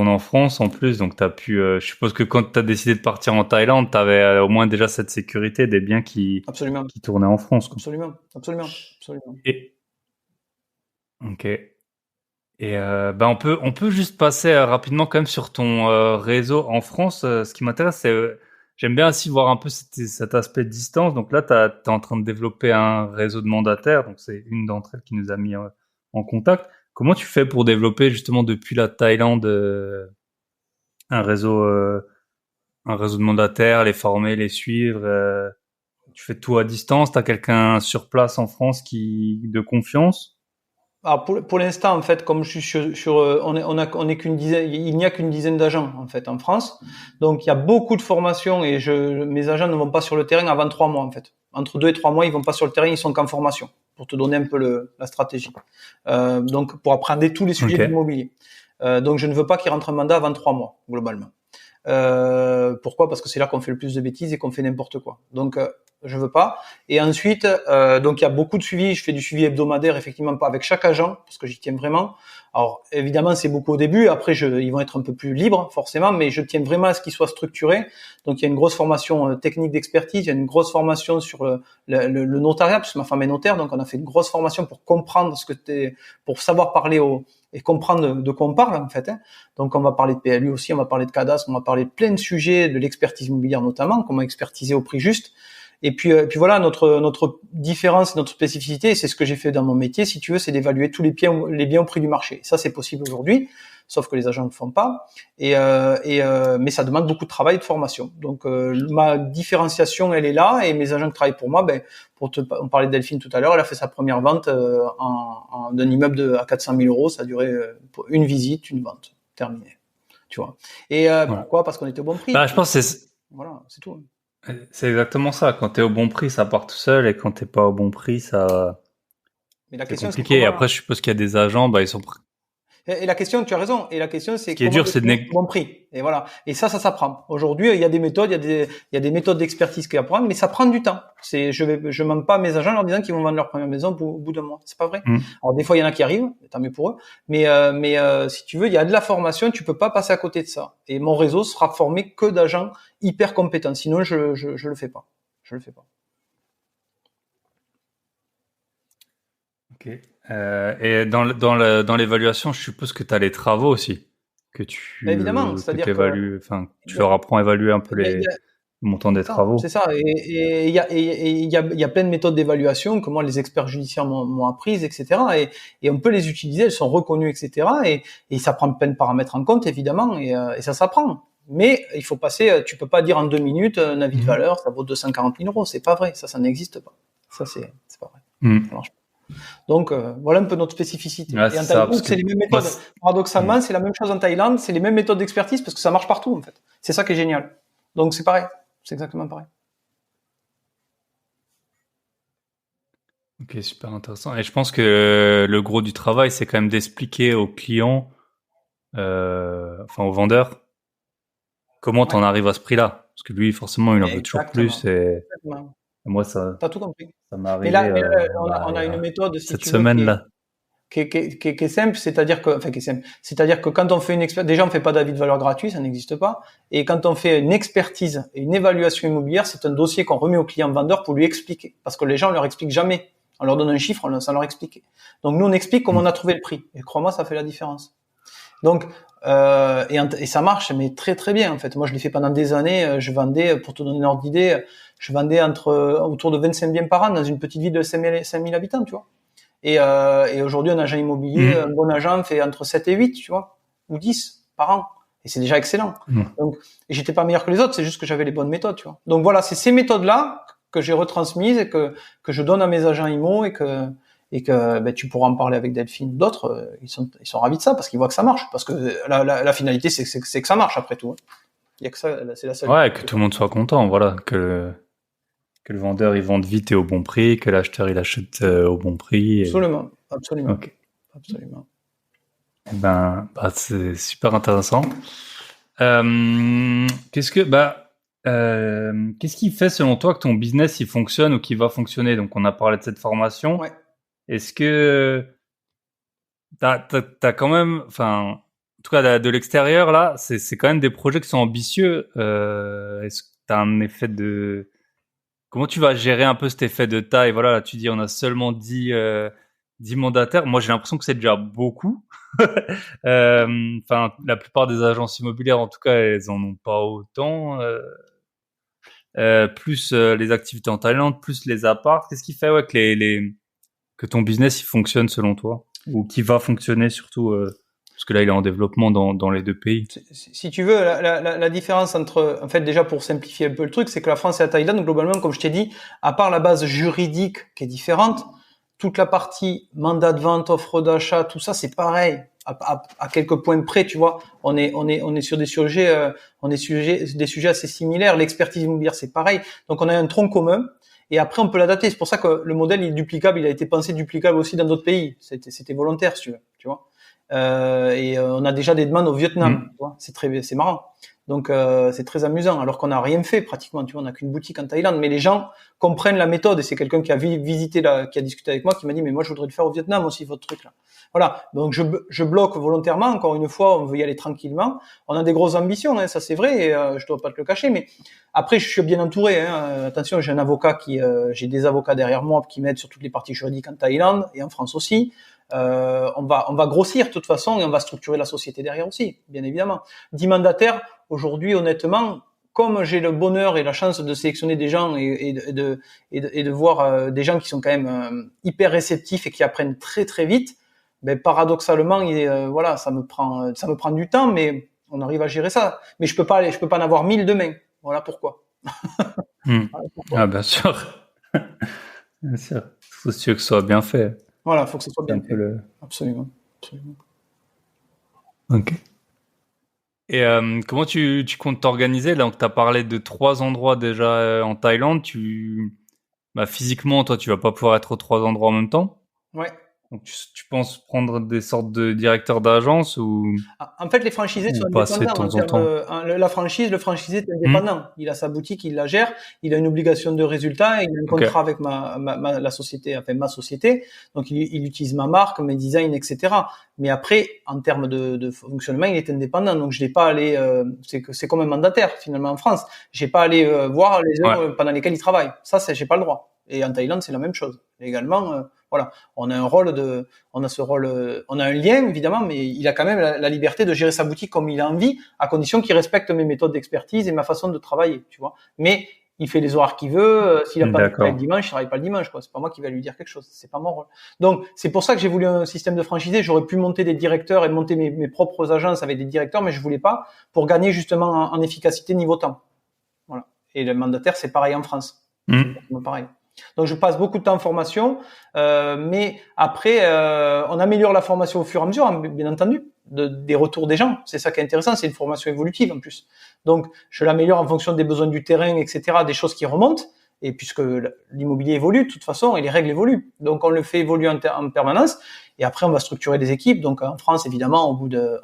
en France en plus, donc t'as pu. Je suppose que quand t'as décidé de partir en Thaïlande, t'avais au moins déjà cette sécurité des biens Absolument. qui tournaient en France, quoi. Absolument, absolument, absolument. Et ok. Et on peut juste passer rapidement quand même sur ton réseau en France. Ce qui m'intéresse, c'est j'aime bien aussi voir un peu cet aspect de distance. Donc là, t'es en train de développer un réseau de mandataires. Donc c'est une d'entre elles qui nous a mis en contact. Comment tu fais pour développer justement depuis la Thaïlande un réseau un réseau de mandataires, les former, les suivre? Tu fais tout à distance? T'as quelqu'un sur place en France qui de confiance? Alors pour l'instant, en fait, comme je suis on est qu'une dizaine, il n'y a qu'une dizaine d'agents en fait en France, donc il y a beaucoup de formations et mes agents ne vont pas sur le terrain avant 3 mois en fait. Entre 2 et 3 mois, ils vont pas sur le terrain, ils sont qu'en formation pour te donner un peu la stratégie. Donc pour apprendre tous les sujets de l'immobilier. Donc je ne veux pas qu'ils rentrent en mandat avant 3 mois globalement. Pourquoi? Parce que c'est là qu'on fait le plus de bêtises et qu'on fait n'importe quoi. Donc je veux pas. Et ensuite, donc il y a beaucoup de suivi. Je fais du suivi hebdomadaire, effectivement pas avec chaque agent parce que j'y tiens vraiment. Alors évidemment, c'est beaucoup au début. Après, ils vont être un peu plus libres forcément, mais je tiens vraiment à ce qu'ils soient structurés. Donc il y a une grosse formation technique d'expertise. Il y a une grosse formation sur le notariat, puisque ma femme est notaire. Donc on a fait une grosse formation pour comprendre pour savoir parler et comprendre de quoi on parle en fait. Hein. Donc on va parler de PLU aussi, on va parler de cadastre, on va parler de plein de sujets, de l'expertise immobilière notamment, comment expertiser au prix juste. Et puis voilà, notre différence, notre spécificité, c'est ce que j'ai fait dans mon métier, si tu veux, c'est d'évaluer tous les biens au prix du marché. Ça, c'est possible aujourd'hui, sauf que les agents ne le font pas. Mais ça demande beaucoup de travail et de formation. Donc ma différenciation, elle est là, et mes agents qui travaillent pour moi, on parlait de Delphine tout à l'heure, elle a fait sa première vente d'un immeuble à 400 000 euros. Ça a duré une visite, une vente, terminé. Tu vois. Et pourquoi? Parce qu'on était au bon prix. Bah, je pense que voilà, c'est tout. C'est exactement ça. Quand t'es au bon prix, ça part tout seul, et quand t'es pas au bon prix, ça. Mais la C'est question, compliqué. Et après, je suppose qu'il y a des agents, ils sont. Et la question, tu as raison. Et la question, c'est Ce qui est dur, c'est de bon prix. Et voilà. Et ça s'apprend. Aujourd'hui, il y a des méthodes, il y a des méthodes d'expertise qui apprennent, mais ça prend du temps. Je mens pas à mes agents en leur disant qu'ils vont vendre leur première maison au bout d'un mois. C'est pas vrai. Alors, des fois, il y en a qui arrivent, tant mieux pour eux. Mais si tu veux, il y a de la formation, tu peux pas passer à côté de ça. Et mon réseau sera formé que d'agents hyper compétents. Sinon, je le fais pas. Je le fais pas. Ok. Et dans l'évaluation, je suppose que tu as les travaux aussi, que Évidemment, c'est-à-dire que enfin, tu leur apprends à évaluer un peu le montant des travaux. C'est ça. Et il y a plein de méthodes d'évaluation que moi les experts judiciaires m'ont apprises, etc. Et on peut les utiliser, elles sont reconnues, etc. Et ça prend plein de paramètres en compte, évidemment, et ça s'apprend. Mais il faut passer, tu peux pas dire en 2 minutes un avis de valeur, ça vaut 240 000 euros. C'est pas vrai, ça n'existe pas. Ça c'est pas vrai. Ça marche pas. Donc voilà un peu notre spécificité. Ouais, et en Thaïlande, c'est les mêmes méthodes. Paradoxalement, c'est la même chose en Thaïlande, c'est les mêmes méthodes d'expertise parce que ça marche partout en fait. C'est ça qui est génial. Donc c'est pareil, c'est exactement pareil. Ok, super intéressant. Et je pense que le gros du travail, c'est quand même d'expliquer aux clients, enfin aux vendeurs, comment t'en arrives à ce prix-là. Parce que lui, forcément, il en veut toujours plus. Et moi, t'as tout compris. Ça m'est arrivé. Mais là, on a une méthode, si cette tu veux, semaine-là. Qui est simple, c'est-à-dire que quand on fait une expertise, déjà on fait pas d'avis de valeur gratuit, ça n'existe pas. Et quand on fait une expertise et une évaluation immobilière, c'est un dossier qu'on remet au client vendeur pour lui expliquer, parce que les gens leur expliquent jamais. On leur donne un chiffre sans leur expliquer. Donc nous on explique comment on a trouvé le prix. Et crois-moi, ça fait la différence. Donc et ça marche, mais très très bien en fait. Moi je l'ai fait pendant des années. Je vendais, pour te donner une ordre d'idée, je vendais autour de 25 biens par an dans une petite ville de 5000 habitants, tu vois. Et aujourd'hui, un agent immobilier, un bon agent fait entre 7 et 8, tu vois, ou 10 par an. Et c'est déjà excellent. Donc, et j'étais pas meilleur que les autres, c'est juste que j'avais les bonnes méthodes, tu vois. Donc voilà, c'est ces méthodes-là que j'ai retransmises et que je donne à mes agents IMO et que ben, tu pourras en parler avec Delphine ou d'autres. Ils sont ravis de ça parce qu'ils voient que ça marche. Parce que la finalité, c'est que ça marche après tout. Hein. Il y a que ça, c'est la seule. Ouais, que tout le monde soit content, voilà, que le vendeur il vende vite et au bon prix, que l'acheteur il achète au bon prix. Absolument, absolument, okay. Absolument. Ben, c'est super intéressant. Qu'est-ce qui fait selon toi que ton business il fonctionne ou qui va fonctionner? Donc on a parlé de cette formation. Ouais. Est-ce que t'as quand même, enfin, en tout cas de l'extérieur là, c'est quand même des projets qui sont ambitieux. Est-ce que t'as un effet de Comment tu vas gérer un peu cet effet de taille? Voilà, là, tu dis on a seulement 10 mandataires. Moi, j'ai l'impression que c'est déjà beaucoup. Enfin, la plupart des agences immobilières, en tout cas, elles en ont pas autant. Plus les activités en Thaïlande, plus les apparts. Qu'est-ce qui fait que ton business il fonctionne selon toi? Ou qui va fonctionner surtout parce que là, il est en développement dans les deux pays. Si tu veux, la différence entre, en fait, déjà pour simplifier un peu le truc, c'est que la France et la Thaïlande, globalement, comme je t'ai dit, à part la base juridique qui est différente, toute la partie mandat de vente, offre d'achat, tout ça, c'est pareil. À quelques points près, tu vois, on est sur des sujets, des sujets assez similaires. L'expertise immobilière, c'est pareil. Donc, on a un tronc commun. Et après, on peut l'adapter. C'est pour ça que le modèle est duplicable. Il a été pensé duplicable aussi dans d'autres pays. C'était volontaire, si tu veux, tu vois. Et on a déjà des demandes au Vietnam. Tu vois, c'est marrant. Donc c'est très amusant, alors qu'on n'a rien fait pratiquement. Tu vois, on n'a qu'une boutique en Thaïlande, mais les gens comprennent la méthode. Et c'est quelqu'un qui a visité qui a discuté avec moi, qui m'a dit mais moi je voudrais le faire au Vietnam aussi votre truc là. Voilà. Donc je bloque volontairement. Encore une fois, on veut y aller tranquillement. On a des grosses ambitions, hein, ça c'est vrai. Et je dois pas te le cacher, mais après je suis bien entouré. Hein. Attention, j'ai un avocat j'ai des avocats derrière moi qui m'aident sur toutes les parties juridiques en Thaïlande et en France aussi. On va grossir de toute façon et on va structurer la société derrière aussi, bien évidemment. 10 mandataires, aujourd'hui, honnêtement, comme j'ai le bonheur et la chance de sélectionner des gens et de voir des gens qui sont quand même hyper réceptifs et qui apprennent très très vite, ben paradoxalement, voilà, ça me prend du temps, mais on arrive à gérer ça. Mais je peux pas en avoir 1000 demain. Voilà pourquoi. Voilà pourquoi. Ah bien sûr, bien sûr. Faut que ce soit bien fait. Voilà, faut que ce soit bien fait. Absolument. Ok. Et comment tu comptes t'organiser? Donc, tu as parlé de 3 endroits déjà en Thaïlande. Physiquement, toi, tu vas pas pouvoir être aux 3 endroits en même temps. Ouais. Donc, tu penses prendre des sortes de directeurs d'agence En fait, les franchisés sont ou passer de indépendants en temps en termes, temps? la franchise, le franchisé est Hmm. indépendant. Il a sa boutique, il la gère, il a une obligation de résultat, il a un Ok. contrat avec la société, enfin ma société. Donc, il utilise ma marque, mes designs, etc. Mais après, en termes de fonctionnement, il est indépendant. Donc, je n'ai pas allé, c'est comme un mandataire finalement en France. J'ai pas allé voir les Ouais. heures pendant lesquelles il travaille. Ça, j'ai pas le droit. Et en Thaïlande, c'est la même chose. Également, voilà, on a un rôle on a ce rôle, on a un lien évidemment, mais il a quand même la liberté de gérer sa boutique comme il a envie, à condition qu'il respecte mes méthodes d'expertise et ma façon de travailler, tu vois. Mais il fait les horaires qu'il veut. S'il a pas de travail le D'accord. dimanche, il travaille pas le dimanche, quoi. C'est pas moi qui vais lui dire quelque chose. C'est pas mon rôle. Donc c'est pour ça que j'ai voulu un système de franchisé. J'aurais pu monter des directeurs et monter mes propres agences avec des directeurs, mais je voulais pas pour gagner justement en efficacité niveau temps. Voilà. Et le mandataire, c'est pareil en France. C'est Hmm. exactement pareil. Donc je passe beaucoup de temps en formation, mais après on améliore la formation au fur et à mesure, hein, bien entendu, des retours des gens. C'est ça qui est intéressant, c'est une formation évolutive en plus. Donc je l'améliore en fonction des besoins du terrain, etc., des choses qui remontent. Et puisque l'immobilier évolue de toute façon et les règles évoluent, donc on le fait évoluer en permanence. Et après on va structurer des équipes. Donc en France évidemment, au bout de,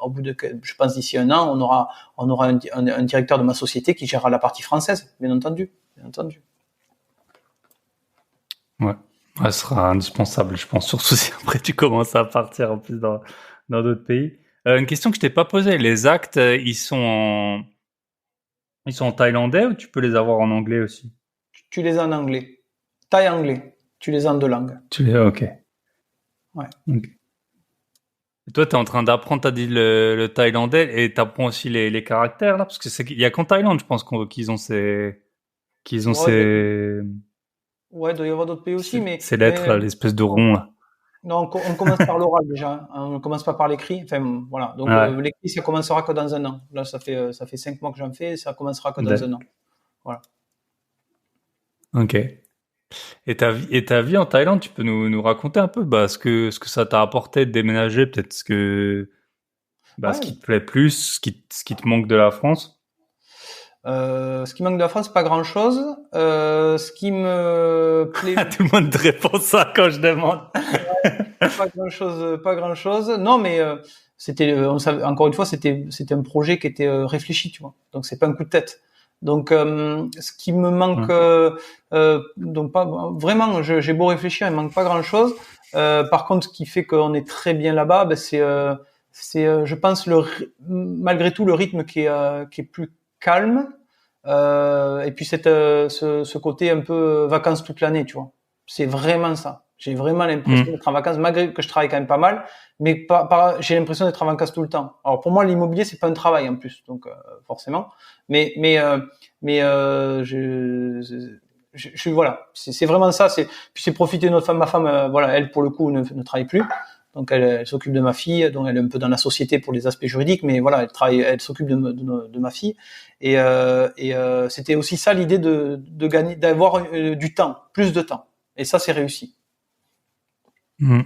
je pense d'ici un an, on aura un directeur de ma société qui gérera la partie française, bien entendu, bien entendu. Ouais. Ouais, ce sera indispensable, je pense, surtout si après tu commences à partir en plus dans d'autres pays. Une question que je t'ai pas posée, les actes, ils sont en thaïlandais ou tu peux les avoir en anglais aussi? Tu les as en anglais. Thaï anglais. Tu les as en deux langues. Ok. Ouais. Ok. Et toi, t'es en train d'apprendre, t'as dit le thaïlandais et t'apprends aussi les caractères là, parce que il y a qu'en Thaïlande, je pense qu'ils ont Ouais, ouais, il doit y avoir d'autres pays aussi, ces lettres là, l'espèce de rond là. non, on commence par l'oral déjà. Hein. On ne commence pas par l'écrit. Enfin, voilà. Donc, Ouais. l'écrit, ça commencera que dans un an. Là, ça fait 5 mois que j'en fais, ça commencera que dans un an. Voilà. Ok. Et ta vie en Thaïlande, tu peux nous raconter un peu bah, ce que ça t'a apporté de déménager, peut-être ce qui Ouais. te plaît plus, ce qui te manque de la France. Ce qui manque de la France, pas grand-chose. Ce qui me plaît, Tout le monde te répond ça quand je demande. pas grand-chose, pas grand-chose. Non, mais c'était, encore une fois, c'était un projet qui était réfléchi, tu vois. Donc c'est pas un coup de tête. Donc ce qui me manque, Ouais. donc pas vraiment, j'ai beau réfléchir, il manque pas grand-chose. Par contre, ce qui fait qu'on est très bien là-bas, ben, je pense malgré tout le rythme qui est plus calme. Et puis ce côté un peu vacances toute l'année, tu vois. C'est vraiment ça. J'ai vraiment l'impression Mm. d'être en vacances, malgré que je travaille quand même pas mal, mais j'ai l'impression d'être en vacances tout le temps. Alors pour moi, l'immobilier c'est pas un travail en plus, donc forcément. Mais mais euh, voilà, c'est vraiment ça. Puis c'est profiter de notre femme, ma femme, voilà, elle pour le coup ne travaille plus, donc elle s'occupe de ma fille, donc elle est un peu dans la société pour les aspects juridiques, mais voilà, elle s'occupe de ma fille. Et c'était aussi ça l'idée de gagner, d'avoir du temps, plus de temps. Et ça, c'est réussi. Mm.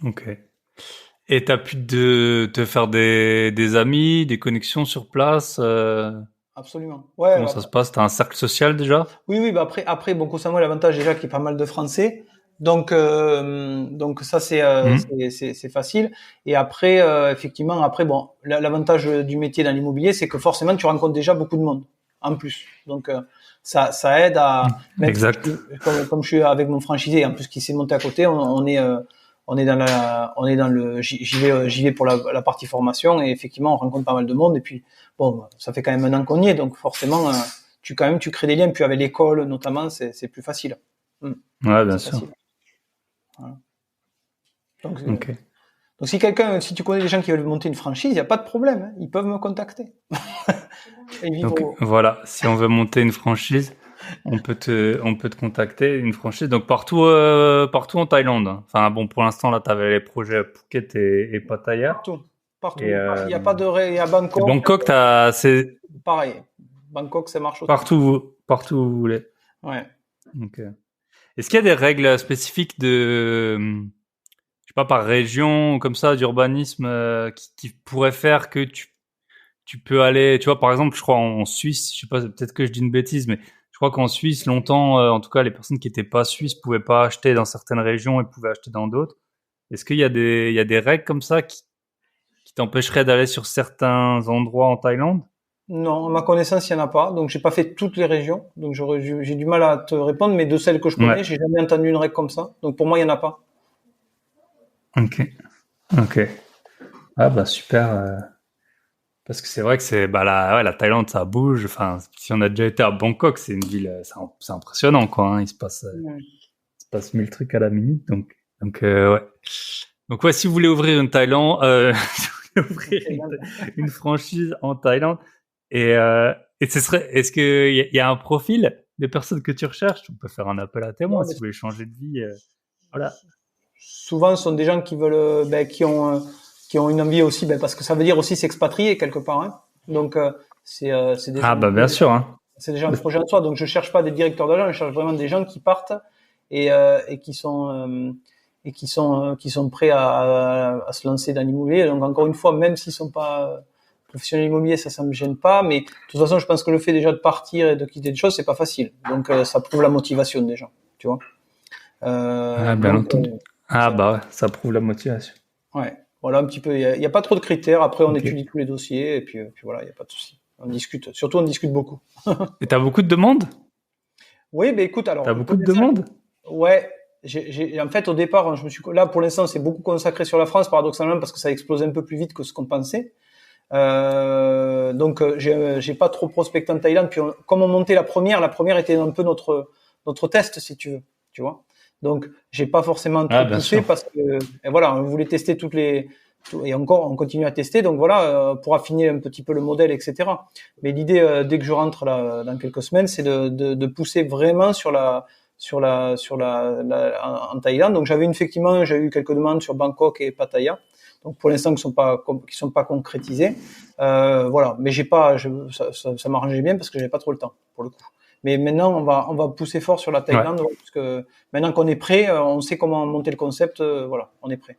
Ok. Et t'as pu te faire des amis, des connexions sur place. Absolument. Ouais. Comment ça se passe? T'as un cercle social déjà? Oui, oui. Bah après, bon, Koh l'avantage déjà qu'il y a pas mal de Français. Donc ça Mm. c'est facile. Et après, effectivement, après bon, l'avantage du métier dans l'immobilier, c'est que forcément tu rencontres déjà beaucoup de monde en plus. Donc ça aide à, même si Exact. comme je suis avec mon franchisé, en plus qui s'est monté à côté, on est dans le j'y vais pour la partie formation, et effectivement on rencontre pas mal de monde. Et puis bon, ça fait quand même un an qu'on y est, donc forcément tu crées des liens. Puis avec l'école notamment, c'est plus facile. Hmm. Ouais, bien C'est sûr. facile. Voilà. Donc, Ok. si tu connais des gens qui veulent monter une franchise, il n'y a pas de problème, hein. Ils peuvent me contacter. Et vivre Donc voilà, si on veut monter une franchise, on peut te contacter une franchise. Donc partout en Thaïlande, hein. Enfin bon, pour l'instant là, t'avais les projets à Phuket et Pattaya. partout. Et, Partout. Il n'y a pas de règle. Et à Bangkok, Bangkok, c'est pareil. Bangkok, ça marche aussi. partout où vous voulez. Ouais. Donc, est-ce qu'il y a des règles spécifiques je sais pas, par région ou comme ça, d'urbanisme qui pourraient faire que tu peux aller, tu vois, par exemple, je crois en Suisse, je sais pas, peut-être que je dis une bêtise, mais je crois qu'en Suisse, longtemps, en tout cas, les personnes qui étaient pas suisses pouvaient pas acheter dans certaines régions et pouvaient acheter dans d'autres. Est-ce qu'il y a il y a des règles comme ça qui t'empêcheraient d'aller sur certains endroits en Thaïlande? Non, à ma connaissance, il n'y en a pas. Donc, j'ai pas fait toutes les régions. Donc, j'ai du mal à te répondre, mais de celles que je connais, j'ai jamais entendu une règle comme ça. Donc, pour moi, il n'y en a pas. Ok. Ok. Ah, bah, super. Parce que c'est vrai que la Thaïlande, ça bouge. Enfin, si on a déjà été à Bangkok, c'est une ville, c'est impressionnant, quoi, hein. Il se passe 1000 trucs à la minute. Ouais. Donc, ouais, si vous voulez ouvrir une Thaïlande, si vous voulez ouvrir une franchise en Thaïlande, est-ce que il y a un profil des personnes que tu recherches? On peut faire un appel à témoins si vous voulez changer de vie. Voilà. Souvent, ce sont des gens qui veulent, qui ont une envie aussi, parce que ça veut dire aussi s'expatrier quelque part, hein. Donc, c'est déjà bien sûr, hein. C'est déjà un projet en soi. Donc, je cherche pas des directeurs d'agents, je cherche vraiment des gens qui partent et qui sont prêts à se lancer dans l'immobilier. Donc, encore une fois, même s'ils sont pas professionnels immobiliers, ça me gêne pas. Mais de toute façon, je pense que le fait déjà de partir et de quitter des choses, c'est pas facile. Donc, ça prouve la motivation des gens, tu vois. Bien entendu. Ça prouve la motivation. Ouais. Voilà un petit peu. Il y a pas trop de critères. Après, on étudie tous les dossiers et puis voilà, il y a pas de souci. On discute. Surtout, on discute beaucoup. Et t'as beaucoup de demandes? Oui, écoute, alors. T'as beaucoup de demandes? Ouais. En fait, au départ, là, pour l'instant, c'est beaucoup consacré sur la France, paradoxalement, parce que ça a explosé un peu plus vite que ce qu'on pensait. Donc, j'ai pas trop prospecté en Thaïlande. Puis, comme on montait la première était un peu notre test, si tu veux, tu vois. Donc, j'ai pas forcément tout poussé parce que, voilà, on voulait tester et encore, on continue à tester. Donc voilà, pour affiner un petit peu le modèle, etc. Mais l'idée, dès que je rentre là, dans quelques semaines, c'est de pousser vraiment en Thaïlande. Donc effectivement, j'ai eu quelques demandes sur Bangkok et Pattaya. Donc pour l'instant, qui sont pas concrétisées. Voilà. Mais ça m'arrangeait bien parce que j'avais pas trop le temps, pour le coup. Mais maintenant, on va pousser fort sur la Thaïlande, parce que maintenant qu'on est prêt, on sait comment monter le concept, voilà, on est prêt.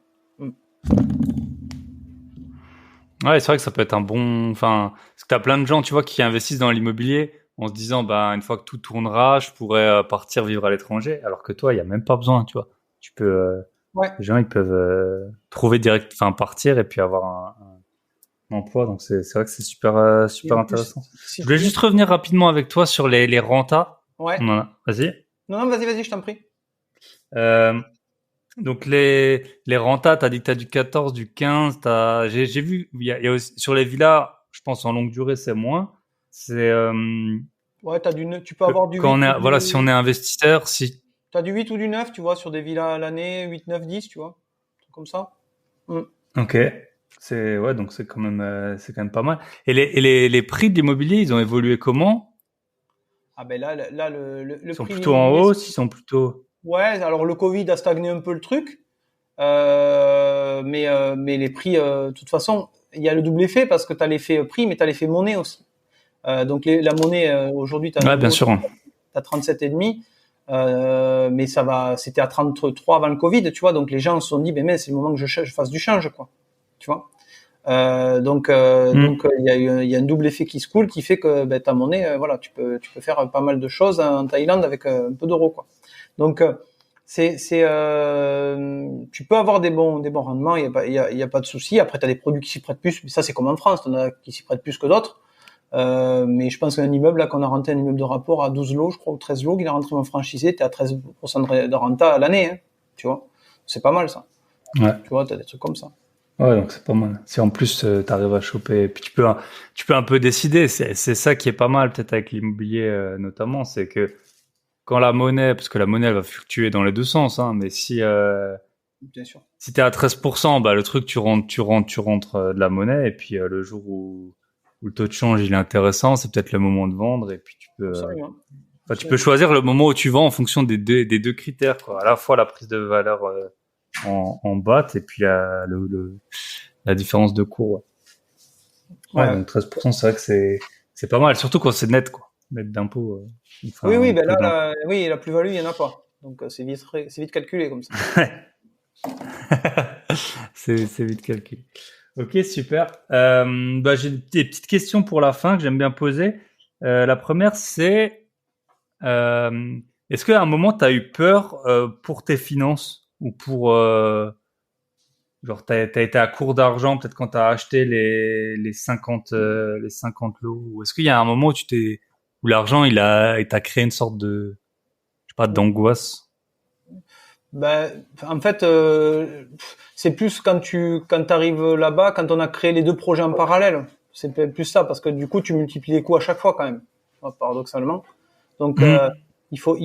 Ouais, c'est vrai que ça peut être un bon, parce que t'as plein de gens, tu vois, qui investissent dans l'immobilier en se disant, une fois que tout tournera, je pourrais partir vivre à l'étranger. Alors que toi, il y a même pas besoin, tu vois. Tu peux, les gens, ils peuvent trouver partir et puis avoir un emploi. Donc c'est vrai que c'est super intéressant. Je voulais juste revenir rapidement avec toi sur les rentas. Ouais. Vas-y. Non, vas-y, je t'en prie. Donc les rentas, t'as dit que t'as du 14, du 15, j'ai vu, il y a aussi, sur les villas, je pense en longue durée c'est moins. C'est ouais, tu peux avoir du 8 si on est investisseur, si t'as du 8 ou du 9, tu vois, sur des villas à l'année, 8, 9, 10, tu vois, comme ça. Ok, donc c'est quand même pas mal. Et les prix de l'immobilier, ils ont évolué comment? Ah ben là le ils sont prix plutôt en hausse, ils sont plutôt. Ouais, alors le Covid a stagné un peu le truc, mais les prix, de toute façon, il y a le double effet parce que t'as l'effet prix, mais t'as l'effet monnaie aussi. Donc la monnaie aujourd'hui, Bien sûr. T'as 37,5, mais c'était à 33 avant le Covid, tu vois. Donc les gens se sont dit, mais c'est le moment que je fasse du change, quoi. Tu vois. Donc il y a un double effet qui se coule qui fait que ta monnaie, voilà, tu peux faire pas mal de choses en Thaïlande avec un peu d'euros, quoi. Donc tu peux avoir des bons rendements, il y a pas de souci. Après, tu as des produits qui s'y prêtent plus, mais ça c'est comme en France, t'en as qui s'y prêtent plus que d'autres. Mais je pense qu'un immeuble, là, qu'on a renté un immeuble de rapport à 12 lots, je crois, ou 13 lots, qu'il a rentré en franchisé, t'es à 13% de renta à l'année, hein, tu vois. C'est pas mal, ça. Ouais. Tu vois, t'as des trucs comme ça. Ouais, donc c'est pas mal. Si en plus t'arrives à choper, puis tu peux un peu décider. C'est ça qui est pas mal peut-être avec l'immobilier notamment, c'est que quand la monnaie, parce que la monnaie elle va fluctuer dans les deux sens, hein, mais si bien sûr, si t'es à 13%, le truc tu rentres de la monnaie et puis le jour où le taux de change il est intéressant, c'est peut-être le moment de vendre et puis tu peux tu peux choisir le moment où tu vends en fonction des deux critères, quoi. À la fois la prise de valeur en baht et puis la différence de cours. Ouais, donc 13%, c'est vrai que c'est pas mal, surtout quand c'est net, quoi. Net d'impôt. Oui, là, la plus-value, il y en a pas. Donc c'est vite calculé comme ça. c'est vite calculé. Ok, super. J'ai des petites questions pour la fin que j'aime bien poser. La première, c'est Est-ce qu'à un moment, tu as eu peur pour tes finances ou pour... genre, t'as été à court d'argent peut-être quand tu as acheté les 50, les 50 lots? Ou est-ce qu'il y a un moment où où l'argent, il t'a créé une sorte de, je sais pas, d'angoisse? Ben, en fait, c'est plus quand t'arrives là-bas, quand on a créé les deux projets en parallèle. C'est plus ça, parce que du coup, tu multiplies les coûts à chaque fois quand même, paradoxalement. Donc, Mhm. il faut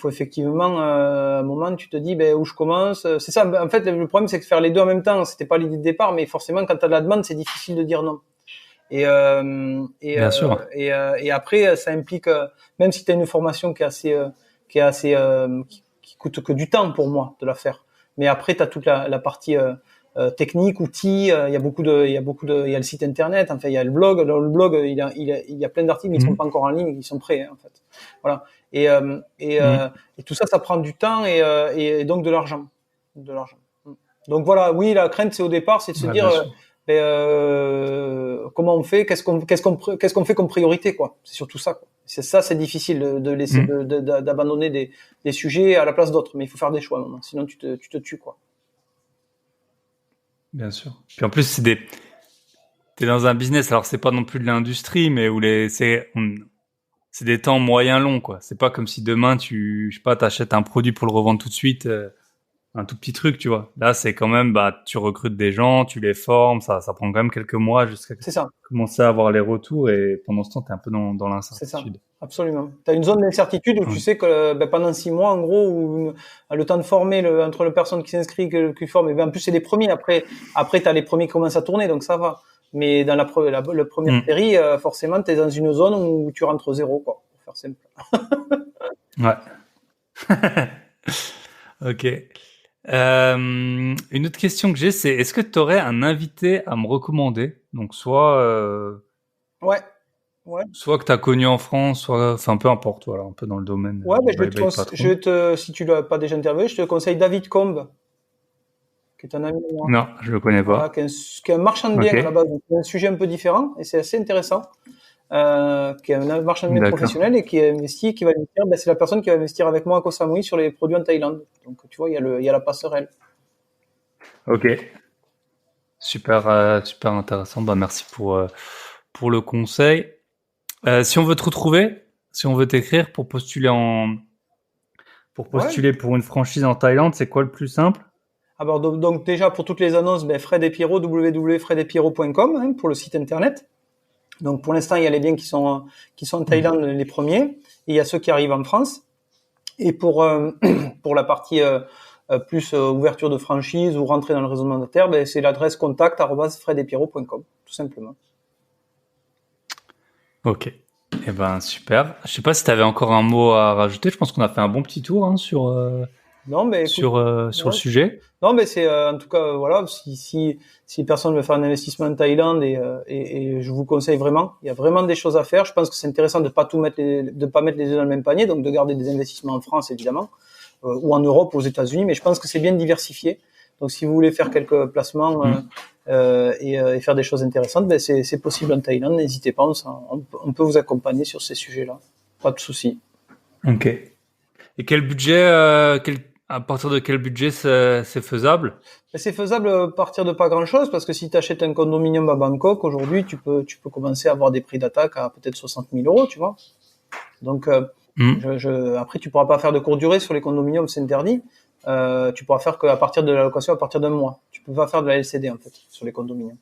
effectivement, à un moment, tu te dis, ben, où je commence. C'est ça. En fait, le problème, c'est que faire les deux en même temps, c'était pas l'idée de départ, mais forcément, quand t'as de la demande, c'est difficile de dire non. Bien sûr. Et après, ça implique, même si tu as une formation qui coûte que du temps pour moi de la faire. Mais après, tu as toute la partie technique, outils. Il y a le site internet. Enfin, il y a le blog. Alors, le blog, il y a plein d'articles, mais ils sont Mhm. pas encore en ligne, ils sont prêts, hein, en fait. Voilà. Mhm. Et tout ça, ça prend du temps et donc de l'argent, de l'argent. Donc voilà, oui, la crainte, c'est au départ, c'est de se Ouais, dire, bien sûr. comment on fait, qu'est-ce qu'on fait comme priorité, quoi. C'est surtout ça, quoi. C'est ça, c'est difficile de laisser, Mhm. d'abandonner des sujets à la place d'autres, mais il faut faire des choix, non, sinon tu te tues, quoi. Bien sûr. Puis en plus, t'es dans un business, alors c'est pas non plus de l'industrie, mais où c'est des temps moyens longs, quoi. C'est pas comme si demain je sais pas, t'achètes un produit pour le revendre tout de suite, un tout petit truc, tu vois. Là, c'est quand même, bah, tu recrutes des gens, tu les formes, ça prend quand même quelques mois jusqu'à C'est ça, commencer à avoir les retours et pendant ce temps, t'es un peu dans c'est ça, l'incertitude. absolument. T'as une zone d'incertitude où tu Ouais. sais que ben, pendant 6 mois, en gros, le temps de former entre la personne qui s'inscrit qui forme, et ben, en plus c'est les premiers. Après t'as les premiers qui commencent à tourner, donc ça va. Mais dans la première Mm. série, forcément, t'es dans une zone où tu rentres zéro, quoi, pour faire simple. Ouais. Ok. Une autre question que j'ai, c'est est-ce que tu aurais un invité à me recommander? Donc Ouais, ouais. soit que tu as connu en France, soit, enfin peu importe, voilà, un peu dans le domaine Ouais, du ben bye bye patron. si tu l'as pas déjà interviewé, je te conseille David Combe, qui est un ami de moi. Non, je le connais Voilà, pas. qui est un marchand de Ok, biens à la base. Donc, c'est un sujet un peu différent et c'est assez intéressant. Qui est un marchand de biens d'accord. professionnel et qui a investi, qui va investir, ben, c'est la personne qui va investir avec moi à Koh Samui sur les produits en Thaïlande. Donc, tu vois, il y a la passerelle. Ok, super, super intéressant. Bah merci pour le conseil. Si on veut te retrouver, si on veut t'écrire pour Ouais. postuler pour une franchise en Thaïlande, c'est quoi le plus simple? Alors, donc, déjà, pour toutes les annonces, ben, Fred et Pierrot, www.fredetpierrot.com, hein, pour le site internet. Donc, pour l'instant, il y a les biens qui sont en Mhm. Thaïlande, les premiers, et il y a ceux qui arrivent en France. Et pour la partie plus ouverture de franchise ou rentrer dans le réseau mandataire, ben, c'est l'adresse contact@fredetpierrot.com, tout simplement. Ok. Eh ben super. Je sais pas si tu avais encore un mot à rajouter. Je pense qu'on a fait un bon petit tour hein, Non, mais écoute, sur le ouais. sujet. Non, mais c'est en tout cas voilà, si personne veut faire un investissement en Thaïlande et je vous conseille vraiment, il y a vraiment des choses à faire. Je pense que c'est intéressant de pas mettre les œufs dans le même panier, donc de garder des investissements en France évidemment ou en Europe, aux États-Unis, mais je pense que c'est bien diversifié. Donc si vous voulez faire quelques placements Mm. et faire des choses intéressantes, ben c'est possible en Thaïlande. N'hésitez pas, on peut vous accompagner sur ces sujets-là. Pas de souci. Ok. Et quel budget, à partir de quel budget c'est faisable? C'est faisable à partir de pas grand-chose parce que si tu achètes un condominium à Bangkok aujourd'hui, tu peux commencer à avoir des prix d'attaque à peut-être 60 000 euros, tu vois. Donc Mm. après tu pourras pas faire de courte durée sur les condominiums, c'est interdit. Tu pourras faire qu'à partir de la location à partir d'un mois. Tu peux pas faire de la LCD en fait sur les condominiums.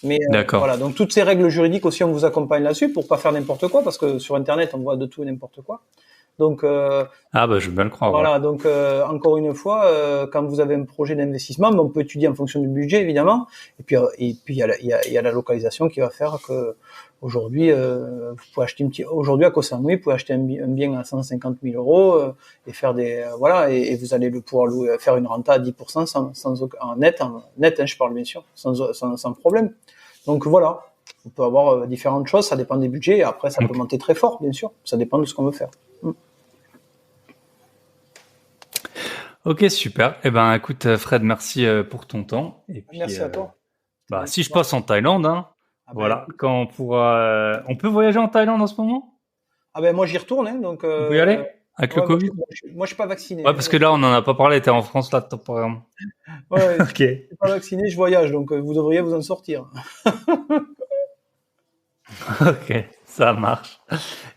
Mais D'accord. voilà, donc toutes ces règles juridiques aussi on vous accompagne là-dessus pour pas faire n'importe quoi parce que sur internet on voit de tout et n'importe quoi. Donc Ah bah je veux bien le croire, ouais. voilà, donc encore une fois, quand vous avez un projet d'investissement, on peut étudier en fonction du budget évidemment, et puis il y a la localisation qui va faire que aujourd'hui vous pouvez acheter aujourd'hui à Koh Samui, vous pouvez acheter un bien à 150 000 euros et faire des voilà et vous allez pouvoir faire une renta à 10% sans aucun, en net hein, je parle bien sûr, sans problème. Donc voilà, on peut avoir différentes choses, ça dépend des budgets et après ça peut Ok. monter très fort bien sûr, ça dépend de ce qu'on veut faire. Ok, super. Eh ben écoute Fred, merci pour ton temps. Et puis Merci à toi. C'était bah gentil. si je passe en Thaïlande, hein, Ah ben voilà, écoute, quand on pourra, on peut voyager en Thaïlande en ce moment? Ah ben moi j'y retourne, hein, donc. Vous pouvez y aller avec le Ouais, Covid? moi, je suis pas vacciné. Ouais, parce que là, on n'en a pas parlé. T'es en France, là, temporairement. Ouais, je Ok. suis pas vacciné, je voyage, donc vous devriez vous en sortir. Ok, ça marche.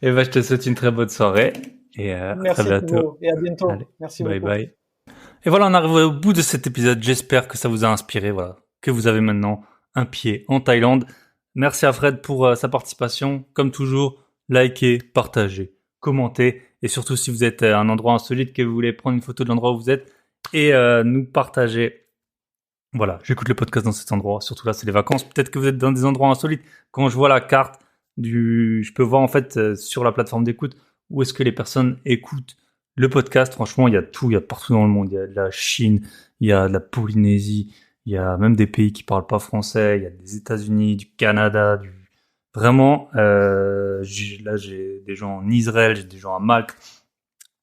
Et ben, je te souhaite une très bonne soirée et à très Merci bientôt. Thibaut, et à bientôt. Allez, Merci bye beaucoup. bye. Et voilà, on arrive au bout de cet épisode. J'espère que ça vous a inspiré, voilà, que vous avez maintenant un pied en Thaïlande. Merci à Fred pour sa participation. Comme toujours, likez, partagez, commentez et surtout si vous êtes à un endroit insolite que vous voulez prendre une photo de l'endroit où vous êtes et nous partager. Voilà, j'écoute le podcast dans cet endroit. Surtout là, c'est les vacances. Peut-être que vous êtes dans des endroits insolites. Quand je vois la carte je peux voir en fait sur la plateforme d'écoute où est-ce que les personnes écoutent le podcast. Franchement, il y a tout, il y a partout dans le monde. Il y a de la Chine, il y a de la Polynésie, il y a même des pays qui parlent pas français. Il y a des États-Unis, du Canada, vraiment. Là, j'ai des gens en Israël, j'ai des gens à Malte.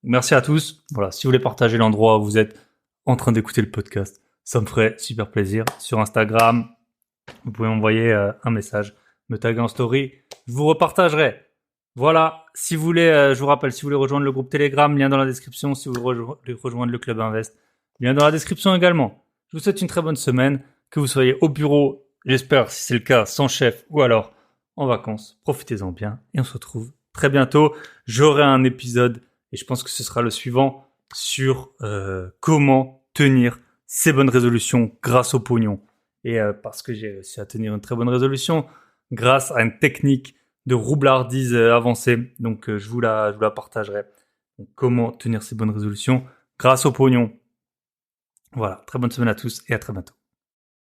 Merci à tous. Voilà, si vous voulez partager l'endroit où vous êtes en train d'écouter le podcast, ça me ferait super plaisir. Sur Instagram, vous pouvez m'envoyer un message, me taguer en story, je vous repartagerai. Voilà, si vous voulez, je vous rappelle, si vous voulez rejoindre le groupe Telegram, lien dans la description. Si vous voulez rejoindre le Club Invest, lien dans la description également. Je vous souhaite une très bonne semaine, que vous soyez au bureau, j'espère, si c'est le cas, sans chef, ou alors en vacances. Profitez-en bien et on se retrouve très bientôt. J'aurai un épisode, et je pense que ce sera le suivant, sur comment tenir ces bonnes résolutions grâce au pognon. Et parce que j'ai réussi à tenir une très bonne résolution grâce à une technique de roublardise avancée. Donc je vous la partagerai. Donc, comment tenir ces bonnes résolutions grâce au pognon. Voilà, très bonne semaine à tous et à très bientôt.